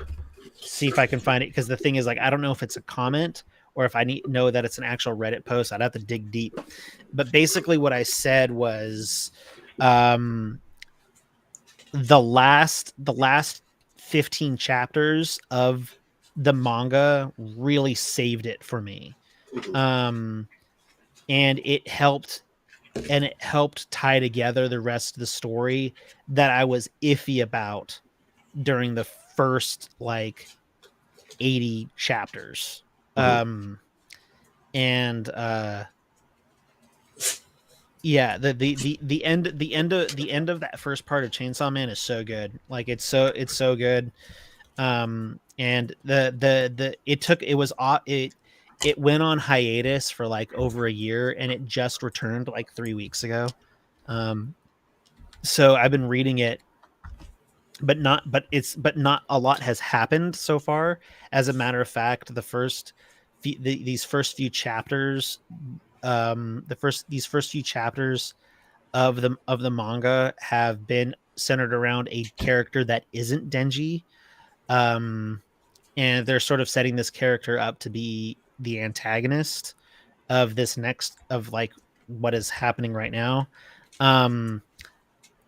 see if I can find it, because the thing is, like, I don't know if it's a comment or if I know that it's an actual Reddit post. I'd have to dig deep. But basically what I said was the last 15 chapters of the manga really saved it for me. Um and it helped tie together the rest of the story that I was iffy about during the first like 80 chapters. Mm-hmm. And yeah, the end of that first part of Chainsaw Man is so good. Like it's so good. And it went on hiatus for like over a year, and it just returned like 3 weeks ago. So I've been reading it, but not a lot has happened so far. As a matter of fact, these first few chapters, these first few chapters of the manga have been centered around a character that isn't Denji. And they're sort of setting this character up to be the antagonist of this next of like what is happening right now.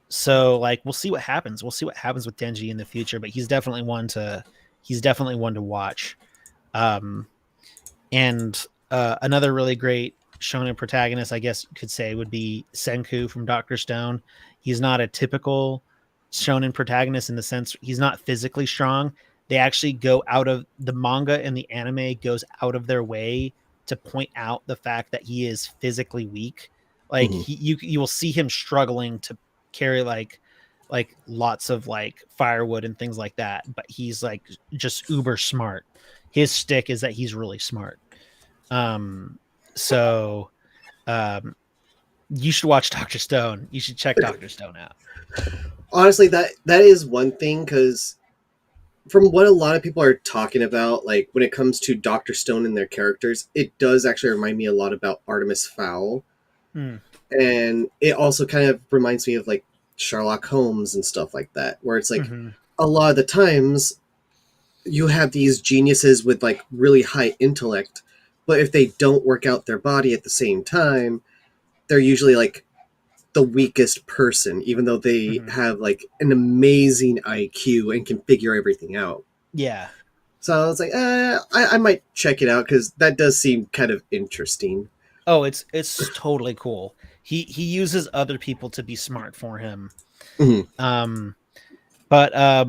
So like we'll see what happens. We'll see what happens with Denji in the future, but he's definitely one to watch. Um, and another really great shonen protagonist, I guess you could say, would be Senku from Doctor Stone. He's not a typical shonen protagonist in the sense he's not physically strong. They actually go out of the manga and the anime goes out of their way to point out the fact that he is physically weak. Like Mm-hmm. you will see him struggling to carry like lots of like firewood and things like that, but he's like just uber smart. His stick is that he's really smart. So you should watch Dr. Stone. You should check Dr. Stone out. Honestly, that is one thing, because from what a lot of people are talking about, like when it comes to Dr. Stone and their characters, it does actually remind me a lot about Artemis Fowl. And it also kind of reminds me of like Sherlock Holmes and stuff like that, where it's like a lot of the times you have these geniuses with like really high intellect, but if they don't work out their body at the same time, they're usually like the weakest person, even though they have like an amazing IQ and can figure everything out. Yeah. So I was like, I might check it out, because that does seem kind of interesting. Oh, it's totally cool. He uses other people to be smart for him. Mm-hmm. But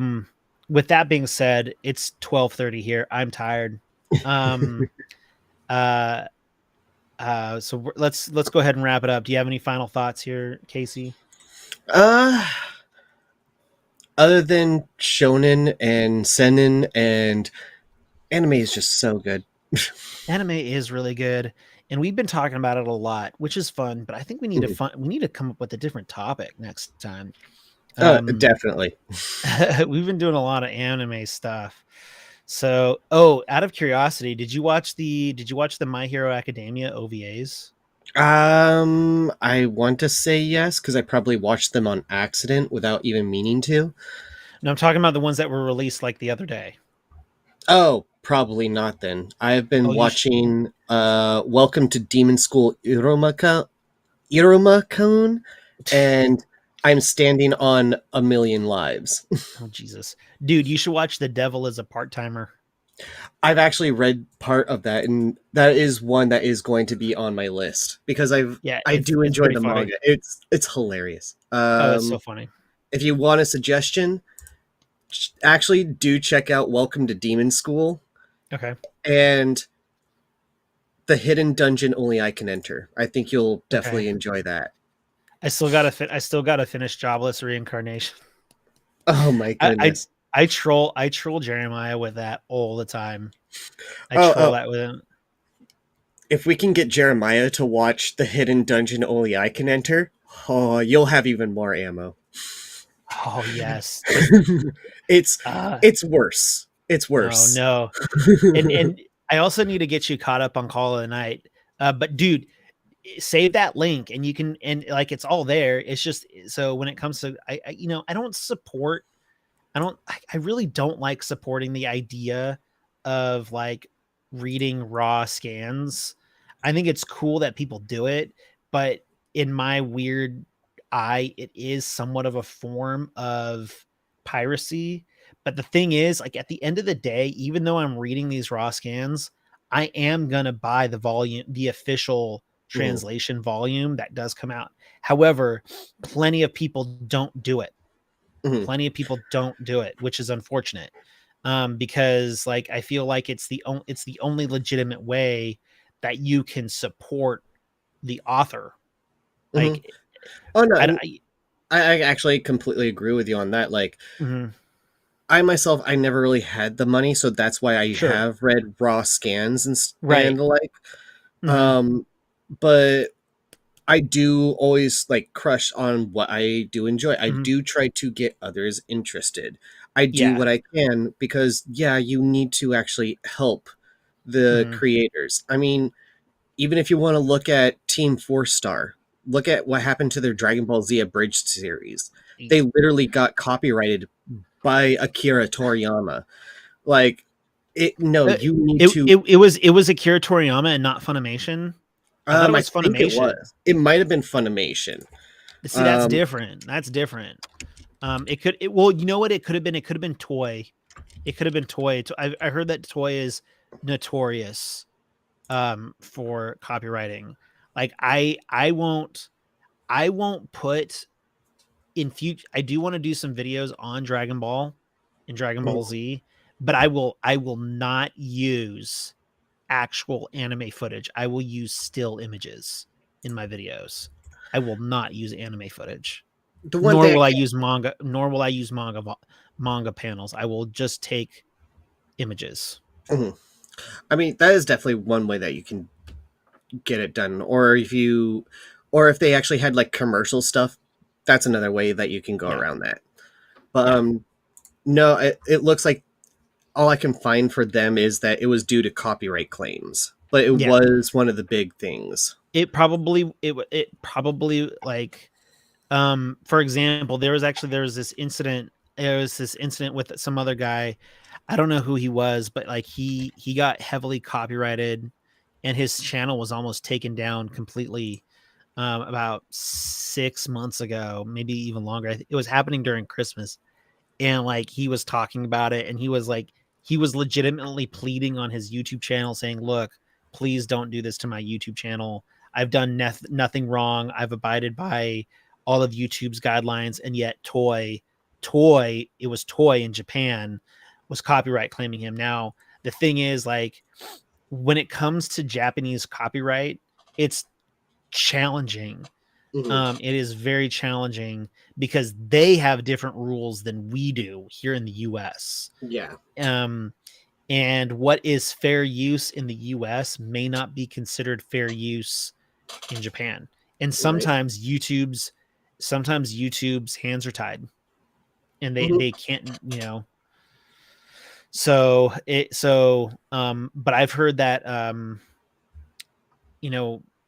with that being said, it's 12:30 here. I'm tired. Um uh so let's go ahead and wrap it up. Do you have any final thoughts here, Casey? Uh, Other than shonen and seinen and Anime is just so good. Anime is really good, and we've been talking about it a lot, which is fun. But I think Mhm. we need to come up with a different topic next time. Um, Definitely. we've been doing a lot of anime stuff. So, out of curiosity, did you watch the My Hero Academia OVAs? I want to say yes because I probably watched them on accident without even meaning to. No, I'm talking about the ones that were released like the other day. Oh, probably not then. I've been Oh, you sh- watching Welcome to Demon School Iruma-kun, and I'm standing on a million lives. Oh Jesus, dude, you should watch The Devil is a Part Timer. I've actually read part of that, and that is one that is going to be on my list because Yeah, I do it's enjoy pretty the funny. manga. It's hilarious. Oh, it's so funny. If you want a suggestion, actually do check out Welcome to Demon School Okay, and the hidden dungeon only I can enter. I think you'll okay. definitely enjoy that. I still gotta finish Jobless Reincarnation. Oh my I, I goodness. I troll Jeremiah with that all the time. I Oh, troll oh, that with him. if we can get Jeremiah to watch the hidden dungeon only I can enter, oh, you'll have even more ammo. Oh yes, just it's uh it's worse. It's oh worse. no. And I also need to get you caught up on Call of the Night. But dude, save that link and you can, and like it's all there. It's just, so when it comes to I don't support, I really don't like supporting the idea of like reading raw scans. I think it's cool that people do it, but in my weird eye, it is somewhat of a form of piracy. But the thing is, like at the end of the day, even though I'm reading these raw scans, I am gonna buy the official Mhm, translation volume that does come out. However, plenty of people don't do it. mhm, Plenty of people don't do it, which is unfortunate. Because like I feel like it's the only legitimate way that you can support the author. mhm. Like Oh I, no, I I actually completely agree with you on that. Like mhm, I myself, I never really had the money, so that's why I sure, have read raw scans and right, the like. hmm, Um, but I do always like crush on what I do enjoy. I hmm, do try to get others interested. I do yeah, what I can because yeah, you need to actually help the hmm, creators. I mean, even if you want to look at Team 4 Star, look at what happened to their Dragon Ball Z abridged series. They literally got copyrighted by Akira Toriyama. Like it no, Uh, you need to it was Akira Toriyama and not Funimation. I thought it I was think it Funimation. was. It might have been Funimation. See, that's Um different. That's different. Well, you know what it could have been? It could have been Toy. It could have been Toy. I heard that Toy is notorious for copywriting. Like I won't put in future. I do want to do some videos on Dragon Ball and Dragon Ball Z, but I will not use actual anime footage. I will use still images in my videos. I will not use anime footage. the one Nor thing will I use manga, manga panels. I will just take images. mhm. I mean, that is definitely one way that you can get it done. Or if they actually had like commercial stuff, that's another way that you can go Yeah. around that. But Yeah. no, it looks like all I can find for them is that it was due to copyright claims, but it Yeah. was one of the big things. It probably like for example, there was this incident with some other guy. I don't know who he was, but like he got heavily copyrighted and his channel was almost taken down completely about 6 months ago, maybe even longer. It was happening during Christmas, and like he was talking about it, and he was legitimately pleading on his YouTube channel, saying, "Look, please don't do this to my YouTube channel. I've done nothing wrong. I've abided by all of YouTube's guidelines, and yet it was Toy in Japan was copyright claiming him." Now the thing is, like, when it comes to Japanese copyright, it's challenging. Mhm. It is very challenging because they have different rules than we do here in the US. Yeah. Um, and what is fair use in the US may not be considered fair use in Japan. And sometimes YouTube's hands are tied and they can't, but I've heard that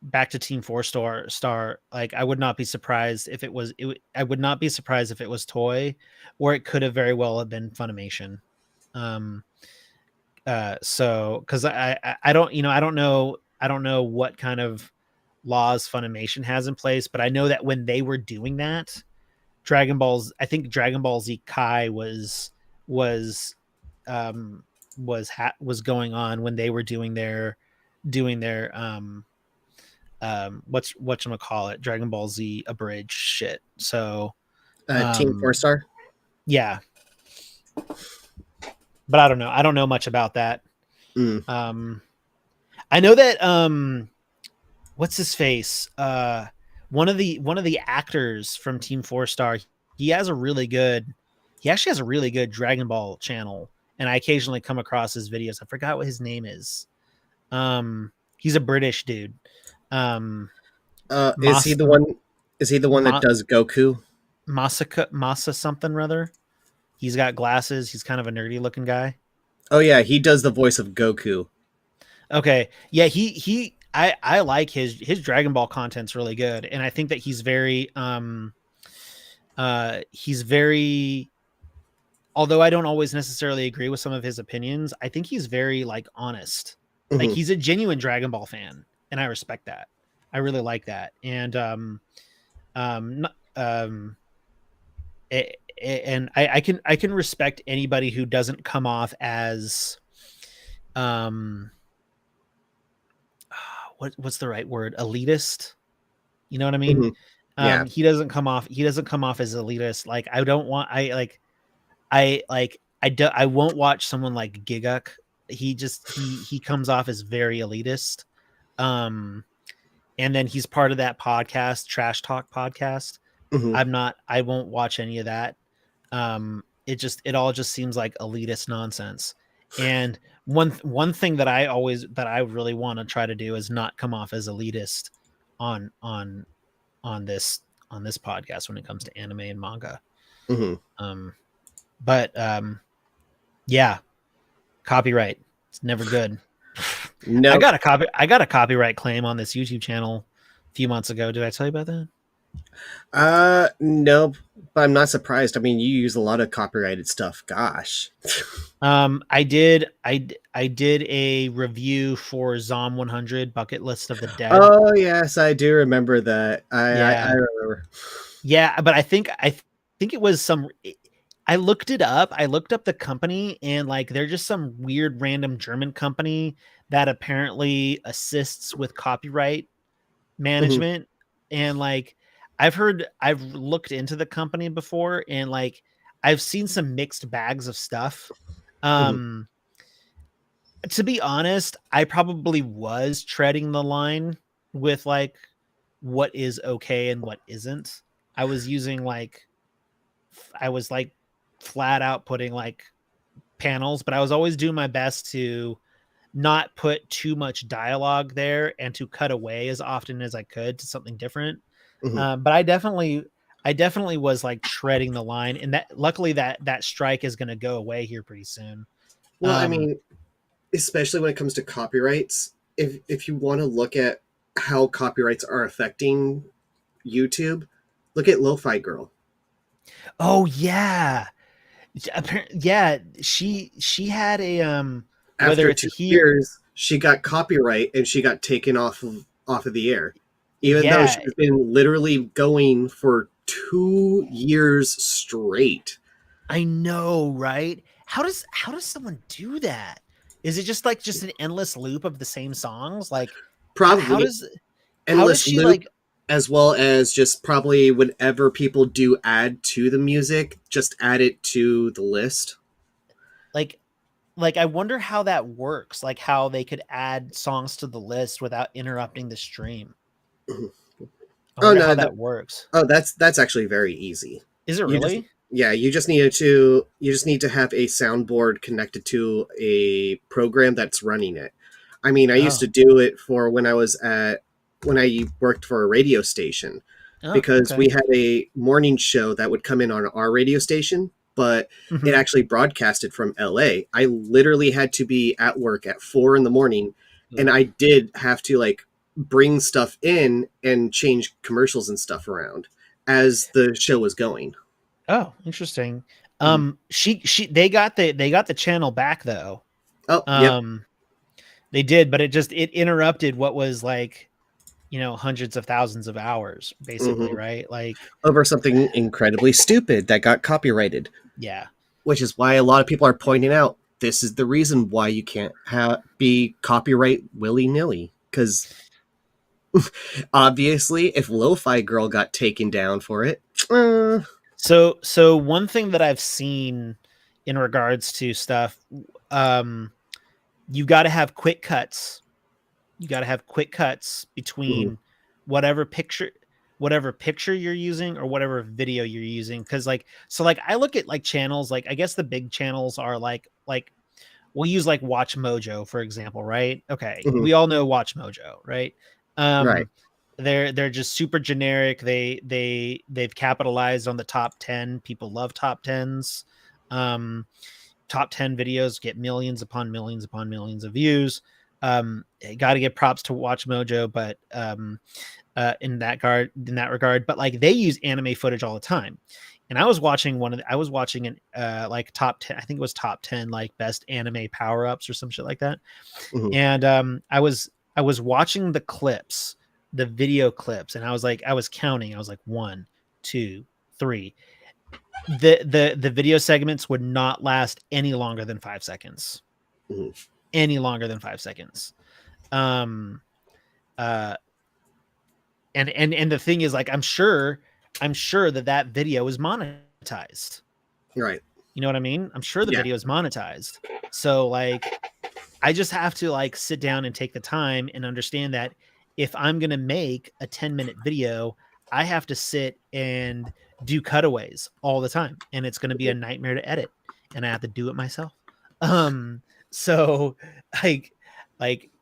back to Team 4 Star, like I would not be surprised if I would not be surprised if it was Toy, or it could have very well have been Funimation. So because I don't know what kind of laws Funimation has in place, but I know that when they were doing that, I think Dragon Ball Z Kai was going on when they were doing their whatchamacallit, Dragon Ball Z abridged shit. So Team 4 Star. Yeah. But I don't know much about that. I know that what's his face? One of the actors from Team 4 Star, he actually has a really good Dragon Ball channel, and I occasionally come across his videos. I forgot what his name is. He's a British dude. Is he the one that does Goku? Masa something rather. He's got glasses. He's kind of a nerdy looking guy. Oh yeah, he does the voice of Goku. Okay. Yeah, I like his Dragon Ball content's really good, and I think that he's very although I don't always necessarily agree with some of his opinions, I think he's very like honest. Like he's a genuine Dragon Ball fan, and I respect that. I really like that. And and I can respect anybody who doesn't come off as what's the right word? Elitist. You know what I mean? Yeah. He doesn't come off as elitist. Like I won't watch someone like Giguk. He comes off as very elitist. And then he's part of that podcast, Trash Talk podcast. I won't watch any of that. It all just seems like elitist nonsense. And one thing that I really want to try to do is not come off as elitist on this podcast when it comes to anime and manga. Yeah, copyright. It's never good. No, I got a copyright claim on this YouTube channel a few months ago. Did I tell you about that? No, but I'm not surprised. I mean, you use a lot of copyrighted stuff. Gosh. I did a review for Zom 100 Bucket List of the Dead. Oh yes, I do remember that. I remember. Yeah, but I think it was some. I looked it up. I looked up the company, and like they're just some weird random German company that apparently assists with copyright management. And like I've looked into the company before, and like I've seen some mixed bags of stuff. To be honest, I probably was treading the line with like what is okay and what isn't. I was flat out putting like panels, but I was always doing my best to not put too much dialogue there and to cut away as often as I could to something different. But I definitely was like treading the line, and that luckily that strike is going to go away here pretty soon. Well, I mean, especially when it comes to copyrights, if you want to look at how copyrights are affecting YouTube, look at Lo-Fi Girl. Oh yeah. Yeah, she had a after 2 years she got copyright and she got taken off of the air, even though she's been literally going for 2 years straight. I know, right? How does someone do that? Is it just an endless loop of the same songs? Like probably how does she loop, like, as well as just probably whenever people do add to the music, just add it to the list. Like I wonder how that works, like how they could add songs to the list without interrupting the stream. How that works. Oh, that's actually very easy. Is it really? Yeah, you just need to have a soundboard connected to a program that's running it. I mean, I used Oh. to do it for when I worked for a radio station, Oh, because okay. we had a morning show that would come in on our radio station, but it Hmm. actually broadcasted from LA. I literally had to be at work at 4 in the morning, and I did have to like bring stuff in and change commercials and stuff around as the show was going. Oh, interesting. Mhm. She they got the channel back though. Oh, yep. Um, they did, but it interrupted what was like, hundreds of thousands of hours, basically, Hmm. right? Like, Over something incredibly stupid that got copyrighted, yeah. which is why a lot of people are pointing out this is the reason why you can't be copyright willy nilly. Because obviously, if Lo-Fi Girl got taken down for it, So one thing that I've seen in regards to stuff, um, you got to have quick cuts. You got to have quick cuts mhm, between whatever picture whatever picture you're using or whatever video you're using, because like I look at like channels, like I guess the big channels are like we'll use like Watch Mojo for example, right? Okay, mhm, we all know Watch Mojo, right? right. um they're just super generic. They've capitalized on the top 10. People love top 10s. um Top 10 videos get millions upon millions upon millions of views. Got to give props to Watch Mojo, but in that regard, but like they use anime footage all the time. And I was watching an like top 10, I think it was top 10 like best anime power-ups or some shit like that. Mhm, And I was watching the clips, the video clips, and I was counting. I was like 1, 2, 3. The video segments would not last any longer than 5 seconds. mhm, Any longer than 5 seconds. Um uh and the thing is, like, I'm sure that video is monetized. right. You know what I mean? I'm sure the Yeah. video is monetized. So like I just have to like sit down and take the time and understand that if I'm going to make a 10-minute video, I have to sit and do cutaways all the time, and it's going to be a Mhm, nightmare to edit, and I have to do it myself. Um so like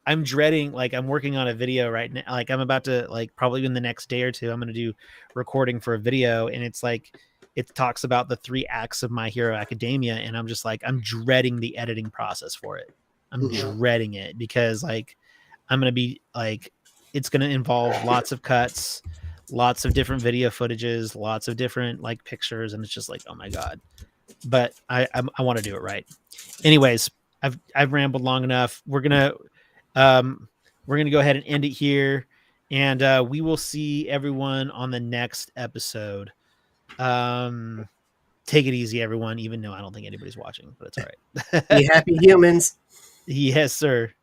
I'm dreading, like I'm working on a video right now. Like I'm about to, like, probably in the next day or two I'm going to do recording for a video, and it's like it talks about the 3 acts of My Hero Academia, and I'm just like I'm dreading the editing process for it. I'm mhm, dreading it because like I'm gonna be like it's gonna involve lots of cuts, lots of different video footages, lots of different like pictures, and it's just like, oh my god. But I want to do it right. Anyways, I've rambled long enough. Um we're gonna go ahead and end it here, and we will see everyone on the next episode. Um, Take it easy, everyone. Even though I don't think anybody's watching, but it's all be right. happy humans. Yes, sir.